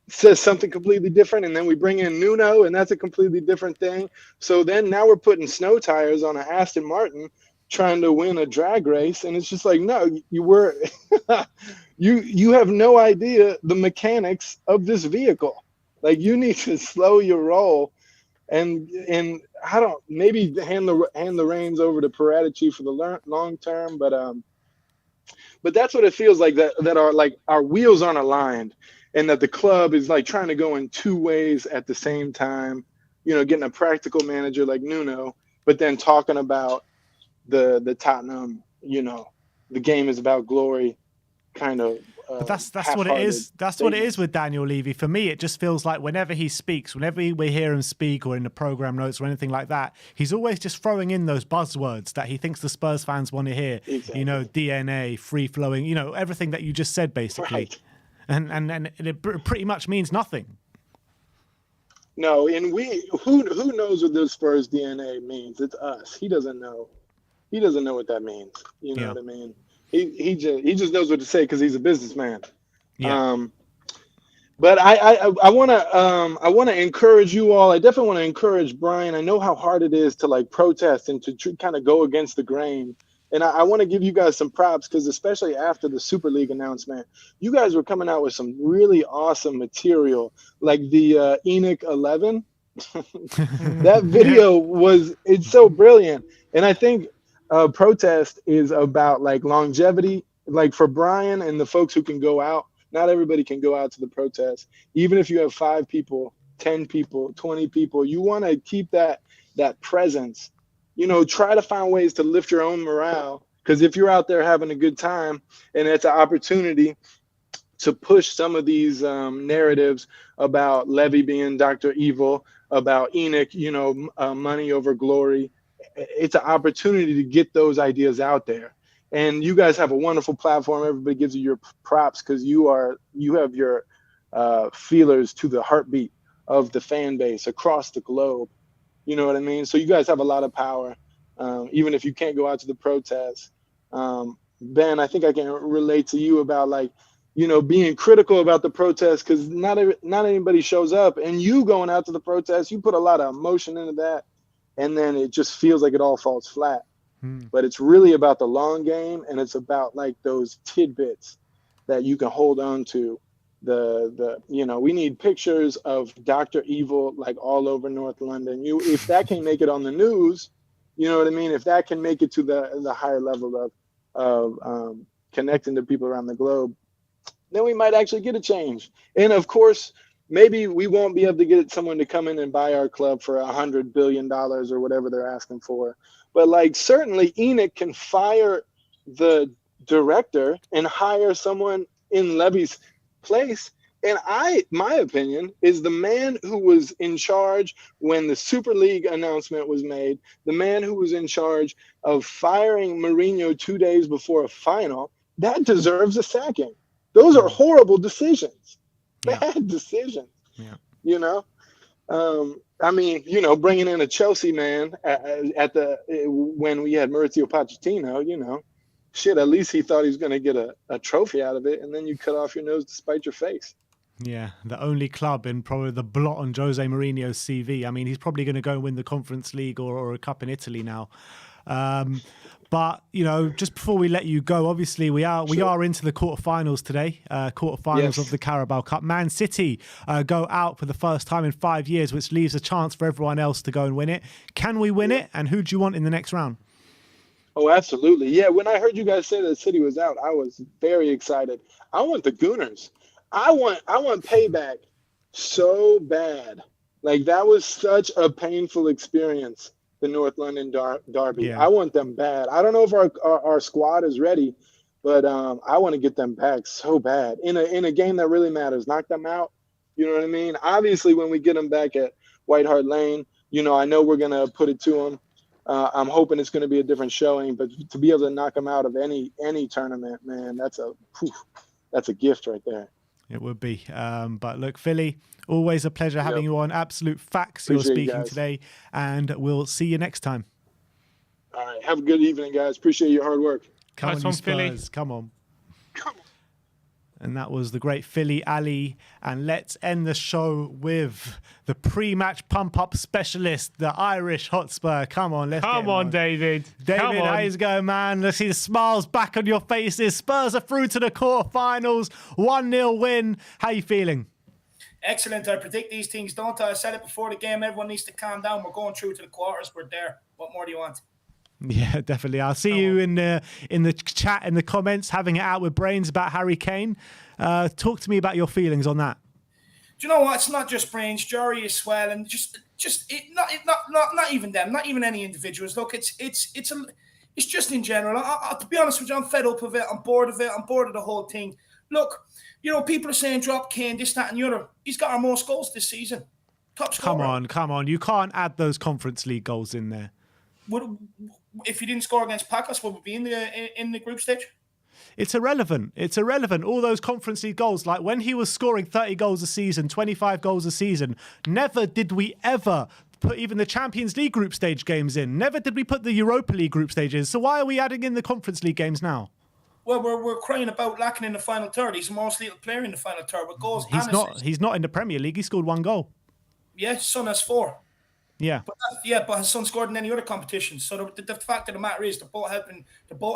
says something completely different, and then we bring in Nuno, and that's a completely different thing. So then now we're putting snow tires on an Aston Martin trying to win a drag race, and it's just like, no, you have no idea the mechanics of this vehicle. Like you need to slow your roll, and I don't, maybe hand the reins over to Paratici for the long term, but that's what it feels like, that our wheels aren't aligned, and that the club is like trying to go in two ways at the same time. Getting a practical manager like Nuno, but then talking about the Tottenham. The game is about glory, kind of. But that's what it is. That's what it is with Daniel Levy. For me, it just feels like whenever he speaks, whenever we hear him speak or in the program notes or anything like that, he's always just throwing in those buzzwords that he thinks the Spurs fans want to hear. Exactly. DNA, free flowing, everything that you just said basically. Right. And it pretty much means nothing. No, and who knows what this Spurs DNA means? It's us. He doesn't know. He doesn't know what that means. You know what I mean? He just knows what to say because he's a businessman. Yeah. But I want to encourage you all. I definitely want to encourage Brian. I know how hard it is to like protest and to kind of go against the grain. And I want to give you guys some props because especially after the Super League announcement, you guys were coming out with some really awesome material, like the Enoch 11. That video it's so brilliant. And I think protest is about like longevity, like for Brian and the folks who can go out. Not everybody can go out to the protest. Even if you have 5 people, 10 people, 20 people, you want to keep that presence. Try to find ways to lift your own morale, because if you're out there having a good time and it's an opportunity to push some of these narratives about Levy being Dr. Evil, about Enoch, money over glory. It's an opportunity to get those ideas out there. And you guys have a wonderful platform. Everybody gives you your props because you have your feelers to the heartbeat of the fan base across the globe. You know what I mean? So you guys have a lot of power, even if you can't go out to the protests. Ben, I think I can relate to you about being critical about the protests because not anybody shows up, and you going out to the protests, you put a lot of emotion into that, and then it just feels like it all falls flat. But it's really about the long game, and it's about those tidbits that you can hold on to. We need pictures of Dr. Evil all over North London. If that can make it on the news, you know what I mean? If that can make it to the higher level of connecting to people around the globe, then we might actually get a change. And of course, maybe we won't be able to get someone to come in and buy our club for $100 billion or whatever they're asking for. But certainly Enoch can fire the director and hire someone in Levy's place. And my opinion is the man who was in charge when the Super League announcement was made, the man who was in charge of firing Mourinho 2 days before a final, that deserves a sacking. Those are horrible decisions, bad decisions. Yeah. Bringing in a Chelsea man when we had Maurizio Pochettino, at least he thought he was going to get a trophy out of it, and then you cut off your nose to spite your face. Yeah, the only club in probably the blot on Jose Mourinho's CV. I mean, he's probably going to go and win the Conference League or a cup in Italy now. But, just before we let you go, obviously we are into the quarterfinals today, quarterfinals of the Carabao Cup. Man City go out for the first time in 5 years, which leaves a chance for everyone else to go and win it. Can we win it? And who do you want in the next round? Oh, absolutely. Yeah, when I heard you guys say that City was out, I was very excited. I want the Gooners. I want payback so bad. That was such a painful experience, the North London derby. Yeah. I want them bad. I don't know if our squad is ready, but I want to get them back so bad in a game that really matters. Knock them out. You know what I mean? Obviously, when we get them back at White Hart Lane, I know we're gonna put it to them. I'm hoping it's going to be a different showing, but to be able to knock them out of any tournament, man, that's a gift right there. It would be. But look, Philly, always a pleasure having you on. Absolute facts you're speaking today, and we'll see you next time. All right. Have a good evening, guys. Appreciate your hard work. Come on, you Spurs. Philly. Come on. And that was the great Dele Alli. And let's end the show with the pre-match pump-up specialist, the Irish Hotspur. Come on, let's Come on, David. David, how's it going, man? Let's see the smiles back on your faces. Spurs are through to the quarterfinals. 1-0 win. How you feeling? Excellent. I predict these things, don't I? I said it before the game. Everyone needs to calm down. We're going through to the quarters. We're there. What more do you want? Yeah, definitely. I'll see you in the chat, in the comments, having it out with Brains about Harry Kane. Talk to me about your feelings on that. Do you know what? It's not just Brains. Jory as well, and not even them, not even any individuals. Look, it's just in general. To be honest with you, I'm fed up of it. I'm bored of it. I'm bored of the whole thing. Look, people are saying drop Kane, this, that, and the other. He's got our most goals this season. Top scorer. Come on. You can't add those Conference League goals in there. If you didn't score against Pacos, would we be in the group stage? It's irrelevant. All those Conference League goals, like when he was scoring 30 goals a season, 25 goals a season, never did we ever put even the Champions League group stage games in. Never did we put the Europa League group stages. So why are we adding in the Conference League games now? Well, we're crying about lacking in the final third. He's the most lethal player in the final third with goals. He's not in the Premier League. He scored 1 goal. Yeah, Son has 4. Yeah. But his son scored in any other competition. So the fact of the matter is they're both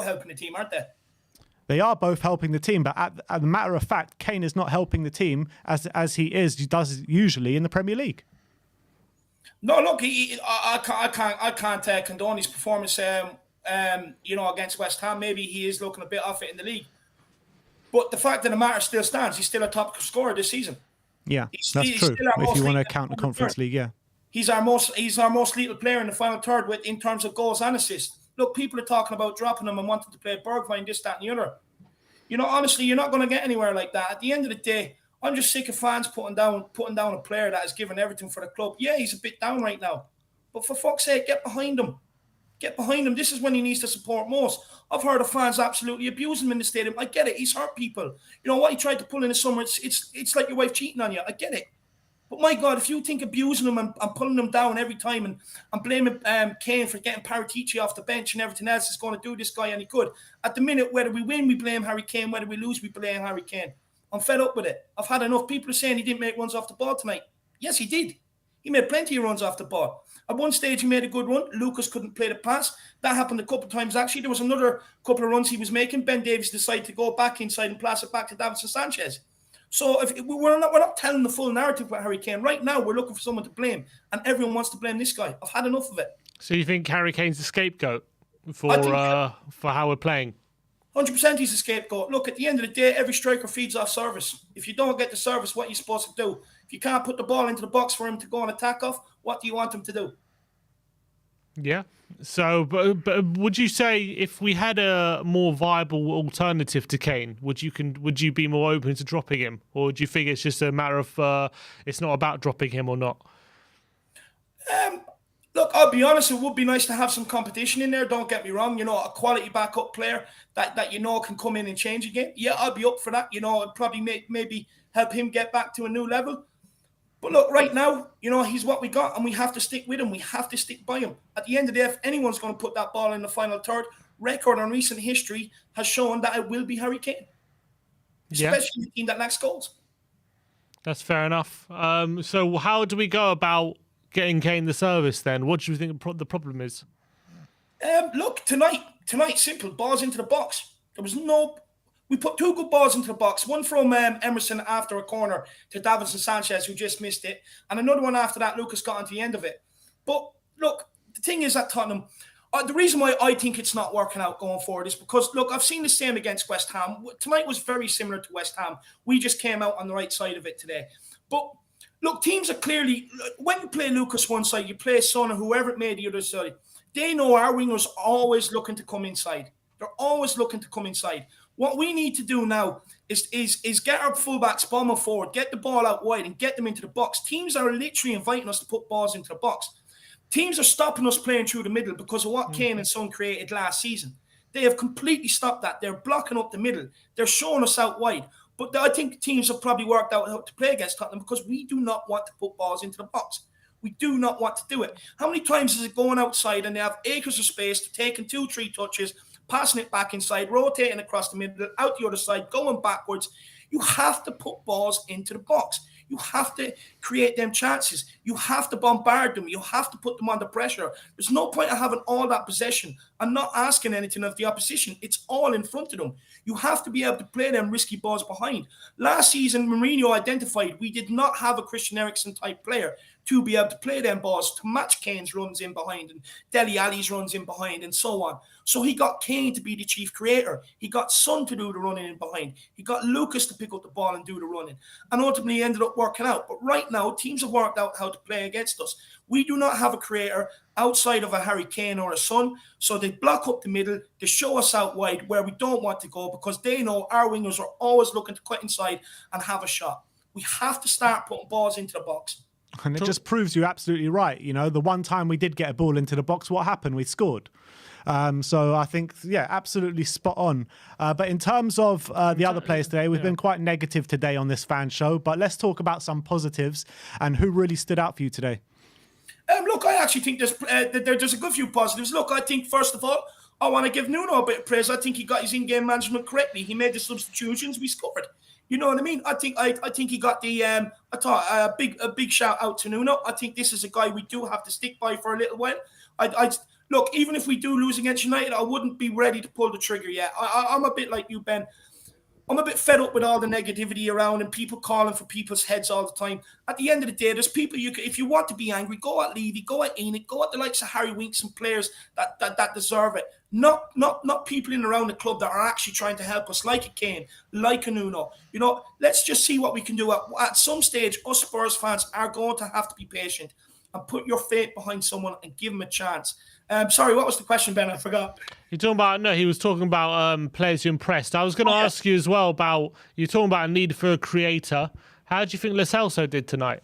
helping the team, aren't they? They are both helping the team, but at the matter of fact, Kane is not helping the team as he does usually in the Premier League. No, look, I can't condone his performance. Against West Ham. Maybe he is looking a bit off it in the league. But the fact of the matter still stands. He's still a top scorer this season. Yeah, that's true. If you want to count the Conference League, yeah. He's our most lethal player in the final third in terms of goals and assists. Look, people are talking about dropping him and wanting to play Bergwijn, this, that, and the other. You know, honestly, you're not going to get anywhere like that. At the end of the day, I'm just sick of fans putting down a player that has given everything for the club. Yeah, he's a bit down right now, but for fuck's sake, get behind him. Get behind him. This is when he needs to support most. I've heard of fans absolutely abuse him in the stadium. I get it. He's hurt people. You know what he tried to pull in the summer? It's like your wife cheating on you. I get it. But my God, if you think abusing him and pulling him down every time and blaming Kane for getting Paratici off the bench and everything else is going to do this guy any good, at the minute, whether we win, we blame Harry Kane. Whether we lose, we blame Harry Kane. I'm fed up with it. I've had enough. People are saying he didn't make runs off the ball tonight. Yes, he did. He made plenty of runs off the ball. At one stage, he made a good run. Lucas couldn't play the pass. That happened a couple of times, actually. There was another couple of runs he was making. Ben Davies decided to go back inside and pass it back to Davinson Sanchez. So we're not telling the full narrative with Harry Kane. Right now, we're looking for someone to blame, and everyone wants to blame this guy. I've had enough of it. So you think Harry Kane's the scapegoat for how we're playing? 100% he's a scapegoat. Look, at the end of the day, every striker feeds off service. If you don't get the service, what are you supposed to do? If you can't put the ball into the box for him to go and attack off, what do you want him to do? Yeah. So, but would you say if we had a more viable alternative to Kane, would you be more open to dropping him, or do you think it's just a matter of it's not about dropping him or not? Look, I'll be honest, it would be nice to have some competition in there. Don't get me wrong. You know, a quality backup player that you know can come in and change a game. Yeah, I'll be up for that. You know, it'd probably maybe help him get back to a new level. But look, right now, you know, he's what we got, and we have to stick with him. We have to stick by him. At the end of the day, if anyone's going to put that ball in the final third, record on recent history has shown that it will be Harry Kane. Especially the team that lacks goals. That's fair enough. So how do we go about getting Kane the service then? What do you think the problem is? Look, tonight, simple, balls into the box. We put two good balls into the box. One from Emerson after a corner to Davinson Sanchez, who just missed it. And another one after that, Lucas got onto the end of it. But look, the thing is at Tottenham, the reason why I think it's not working out going forward is because, look, I've seen the same against West Ham. Tonight was very similar to West Ham. We just came out on the right side of it today. But look, teams are clearly, when you play Lucas one side, you play Son or whoever it may the other side, they know our wingers are always looking to come inside. They're always looking to come inside. What we need to do now is get our fullbacks bombing forward, get the ball out wide and get them into the box. Teams are literally inviting us to put balls into the box. Teams are stopping us playing through the middle because of what Kane and Son created last season. They have completely stopped that. They're blocking up the middle. They're showing us out wide. But I think teams have probably worked out how to play against Tottenham because we do not want to put balls into the box. We do not want to do it. How many times is it going outside and they have acres of space to taking 2-3 touches, passing it back inside, rotating across the middle, out the other side, going backwards? You have to put balls into the box. You have to create them chances. You have to bombard them. You have to put them under pressure. There's no point of having all that possession and not asking anything of the opposition. It's all in front of them. You have to be able to play them risky balls behind. Last season, Mourinho identified we did not have a Christian Eriksen type player to be able to play them balls to match Kane's runs in behind and Dele Alli's runs in behind and so on. So he got Kane to be the chief creator. He got Son to do the running in behind. He got Lucas to pick up the ball and do the running. And ultimately ended up working out. But right now, teams have worked out how to play against us. We do not have a creator outside of a Harry Kane or a Son. So they block up the middle. They show us out wide where we don't want to go because they know our wingers are always looking to cut inside and have a shot. We have to start putting balls into the box. And it just proves you're absolutely right. You know, the one time we did get a ball into the box, what happened? We scored. So I think, yeah, absolutely spot on. But in terms of the other players today, we've been quite negative today on this fan show. But let's talk about some positives and who really stood out for you today. Look, I actually think there's a good few positives. Look, I think, first of all, I want to give Nuno a bit of praise. I think he got his in-game management correctly. He made the substitutions. We scored. You know what I mean? I think he got the a big shout out to Nuno. I think this is a guy we do have to stick by for a little while. Look, even if we do lose against United, I wouldn't be ready to pull the trigger yet. I'm a bit like you, Ben. I'm a bit fed up with all the negativity around and people calling for people's heads all the time. At the end of the day, there's people if you want to be angry, go at Levy, go at Enoch, go at the likes of Harry Winks and players that deserve it. Not people in around the club that are actually trying to help us, like a Kane, like a Nuno. You know, let's just see what we can do. At some stage, us Spurs fans are going to have to be patient and put your faith behind someone and give them a chance. Sorry, what was the question, Ben? I forgot. He was talking about players you impressed. I was going to ask you as well about, you're talking about a need for a creator. How do you think Lo Celso did tonight?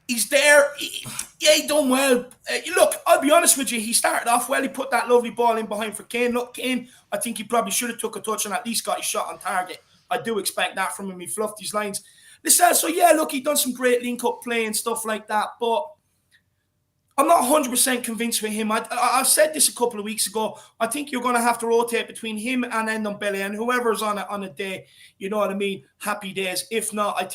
He's there. He done well. Look, I'll be honest with you. He started off well. He put that lovely ball in behind for Kane. Look, Kane, I think he probably should have took a touch and at least got his shot on target. I do expect that from him. He fluffed his lines. Listen, so yeah, look, he done some great link-up play and stuff like that, but I'm not 100% convinced with him. I said this a couple of weeks ago. I think you're going to have to rotate between him and Ndombele and whoever's on a day, you know what I mean, happy days. If not, I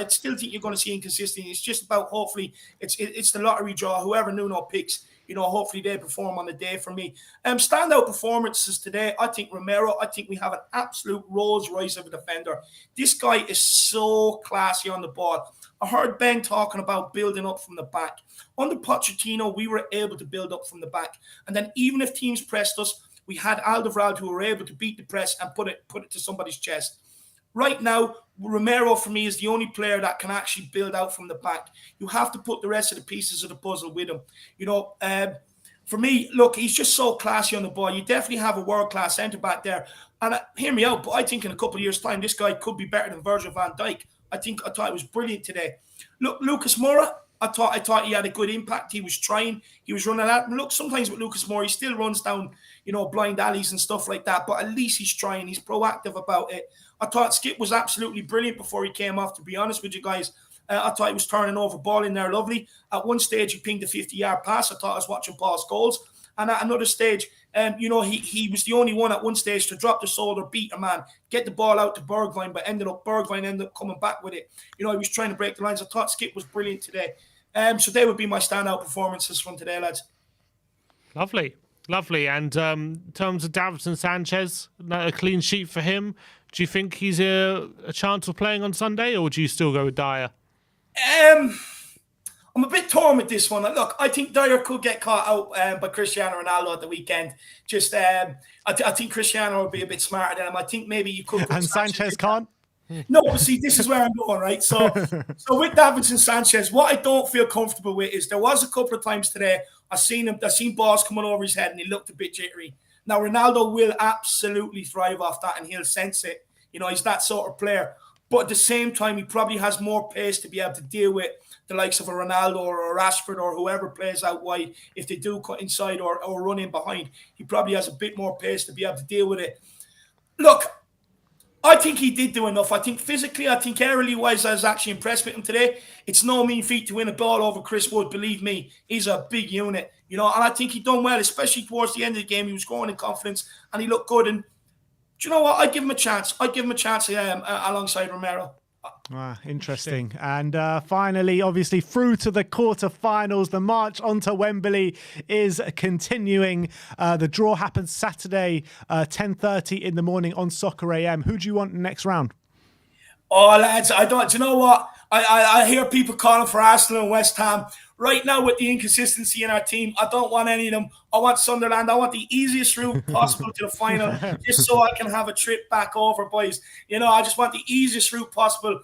still think you're going to see inconsistency. It's just about, hopefully, it's the lottery draw. Whoever Nuno picks, you know, hopefully they perform on the day for me. Standout performances today, I think Romero, I think we have an absolute Rolls Royce of a defender. This guy is so classy on the ball. I heard Ben talking about building up from the back. Under Pochettino, we were able to build up from the back. And then even if teams pressed us, we had Alderweireld who were able to beat the press and put it to somebody's chest. Right now, Romero, for me, is the only player that can actually build out from the back. You have to put the rest of the pieces of the puzzle with him. You know, for me, look, he's just so classy on the ball. You definitely have a world-class centre-back there. And hear me out, but I think in a couple of years' time, this guy could be better than Virgil van Dijk. I thought it was brilliant today. Look, Lucas Moura, I thought he had a good impact. He was trying. He was running out. And look, sometimes with Lucas Moura, he still runs down, you know, blind alleys and stuff like that. But at least he's trying. He's proactive about it. I thought Skip was absolutely brilliant before he came off, to be honest with you guys. I thought he was turning over ball in there lovely. At one stage, he pinged a 50-yard pass. I thought I was watching Paul Scholes. And at another stage, you know, he was the only one at one stage to drop the shoulder, beat a man, get the ball out to Bergwijn, but Bergwijn ended up coming back with it. You know, he was trying to break the lines. I thought Skip was brilliant today. So they would be my standout performances from today, lads. Lovely. And in terms of Davinson Sanchez, a clean sheet for him. Do you think he's a chance of playing on Sunday, or do you still go with Dyer? I'm a bit torn with this one. Look, I think Dyer could get caught out by Cristiano Ronaldo at the weekend. Just, I think Cristiano would be a bit smarter than him. I think maybe you could. And Sanchez can't? No, but see, this is where I'm going, right? So with Davinson Sanchez, what I don't feel comfortable with is there was a couple of times today I seen balls coming over his head and he looked a bit jittery. Now, Ronaldo will absolutely thrive off that and he'll sense it. You know, he's that sort of player. But at the same time, he probably has more pace to be able to deal with the likes of a Ronaldo or a Rashford or whoever plays out wide. If they do cut inside or run in behind, he probably has a bit more pace to be able to deal with it. Look, I think he did do enough. I think physically, aerially-wise, I was actually impressed with him today. It's no mean feat to win a ball over Chris Wood, believe me. He's a big unit, you know, and I think he done well, especially towards the end of the game. He was growing in confidence and he looked good. And do you know what? I'd give him a chance. Alongside Romero. Interesting. And finally, obviously, through to the quarterfinals, the march onto Wembley is continuing. The draw happens Saturday, 10:30 in the morning on Soccer AM. Who do you want next round? Oh, lads, do you know what? I hear people calling for Arsenal and West Ham. Right now, with the inconsistency in our team, I don't want any of them. I want Sunderland. I want the easiest route possible to the final, just so I can have a trip back over, boys. You know, I just want the easiest route possible.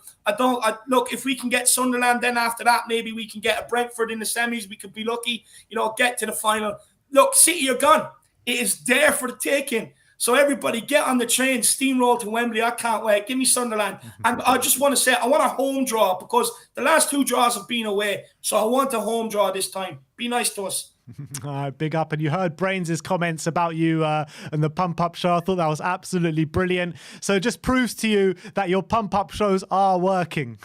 Look, if we can get Sunderland, then after that, maybe we can get a Brentford in the semis. We could be lucky, you know, get to the final. Look, City are gone. It is there for the taking. So everybody get on the train, steamroll to Wembley. I can't wait. Give me Sunderland. And I just want to say, I want a home draw because the last two draws have been away. So I want a home draw this time. Be nice to us. All right, big up. And you heard Brains' comments about you and the pump-up show. I thought that was absolutely brilliant. So it just proves to you that your pump-up shows are working.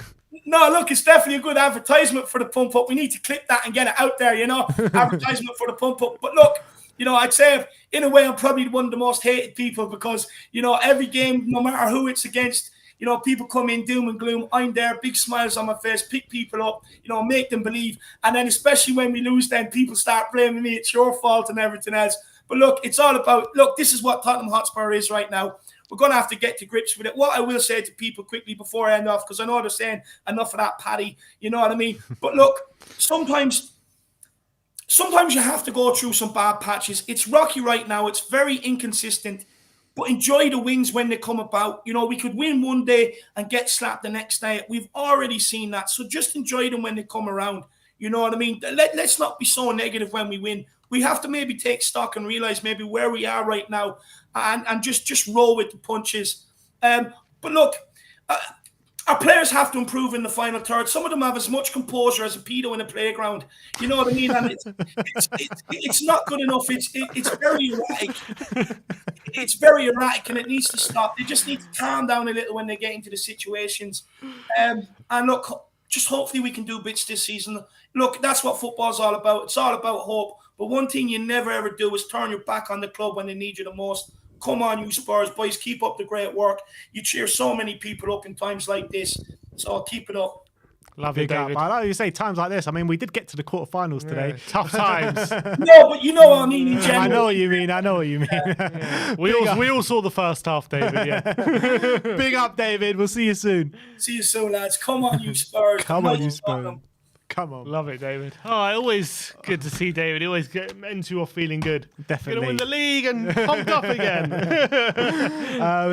No, look, it's definitely a good advertisement for the pump-up. We need to clip that and get it out there, you know, advertisement for the pump-up. But look, you know, I'd say in a way I'm probably one of the most hated people because, you know, every game, no matter who it's against, you know, people come in doom and gloom. I'm there, big smiles on my face, pick people up, you know, make them believe. And then especially when we lose, then people start blaming me. It's your fault and everything else. But look, it's all about, look, this is what Tottenham Hotspur is right now. We're going to have to get to grips with it. What I will say to people quickly before I end off, because I know they're saying enough of that, Paddy, you know what I mean? But look, sometimes you have to go through some bad patches. It's rocky right now. It's very inconsistent. But enjoy the wins when they come about. You know, we could win one day and get slapped the next day. We've already seen that. So just enjoy them when they come around. You know what I mean? Let's not be so negative when we win. We have to maybe take stock and realize maybe where we are right now, and just roll with the punches. But look, our players have to improve in the final third. Some of them have as much composure as a pedo in a playground. You know what I mean? And it's not good enough. It's very erratic. It's very erratic, and it needs to stop. They just need to calm down a little when they get into the situations. And look, just hopefully we can do bits this season. Look, that's what football's all about. It's all about hope. But one thing you never ever do is turn your back on the club when they need you the most. Come on, you Spurs boys, keep up the great work. You cheer so many people up in times like this, so keep it up. Love you, David. I like you say times like this. I mean, we did get to the quarterfinals today. Tough times. No, but you know what I mean in general. I know what you mean. I know what you mean. Yeah. We all saw the first half, David. Yeah. Big up, David. We'll see you soon. See you soon, lads. Come on, you Spurs. Come on, you Spurs. Come on. Love it, David. Oh, always good to see David. He always ends you off feeling good. Definitely. Gonna win the league and pumped up again.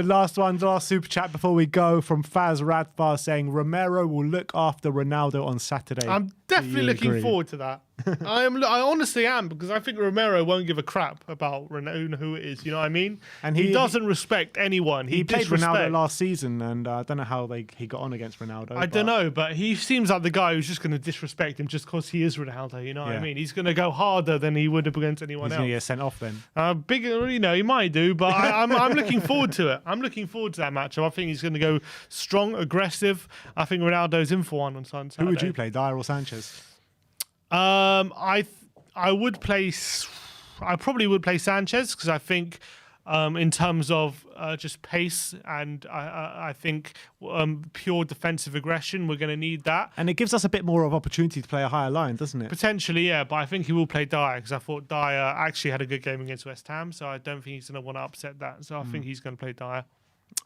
Last super chat before we go from Faz Radfar saying Romero will look after Ronaldo on Saturday. I'm definitely looking forward to that. I honestly am, because I think Romero won't give a crap about Ronaldo, who it is. You know what I mean? And he doesn't respect anyone. He played Ronaldo last season, and I don't know how he got on against Ronaldo. I don't know, but he seems like the guy who's just going to disrespect him just because he is Ronaldo. You know what I mean? He's going to go harder than he would have against anyone else. He's going to get sent off then. He might do, but I'm looking forward to it. I'm looking forward to that matchup. I think he's going to go strong, aggressive. I think Ronaldo's in for one on Saturday. Who would you play, Dyer or Sanchez? I probably would play Sanchez, because I think in terms of just pace and I think pure defensive aggression, we're going to need that. And it gives us a bit more of opportunity to play a higher line, doesn't it? Potentially, yeah, but I think he will play Dyer, because I thought Dyer actually had a good game against West Ham, so I don't think he's going to want to upset that. So I think he's going to play Dyer.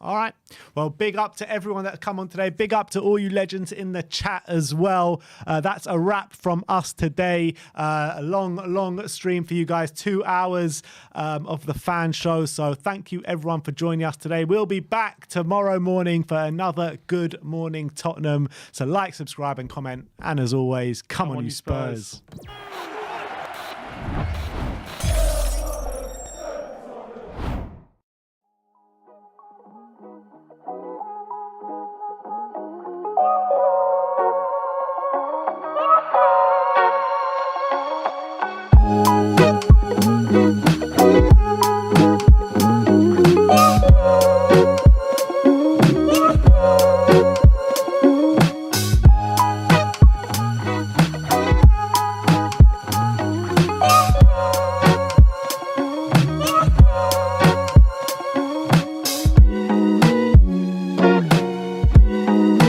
All right. Well, big up to everyone that's come on today. Big up to all you legends in the chat as well. That's a wrap from us today. A long stream for you guys. 2 hours of the fan show. So thank you, everyone, for joining us today. We'll be back tomorrow morning for another Good Morning Tottenham. So like, subscribe and comment. And as always, come on, you Spurs.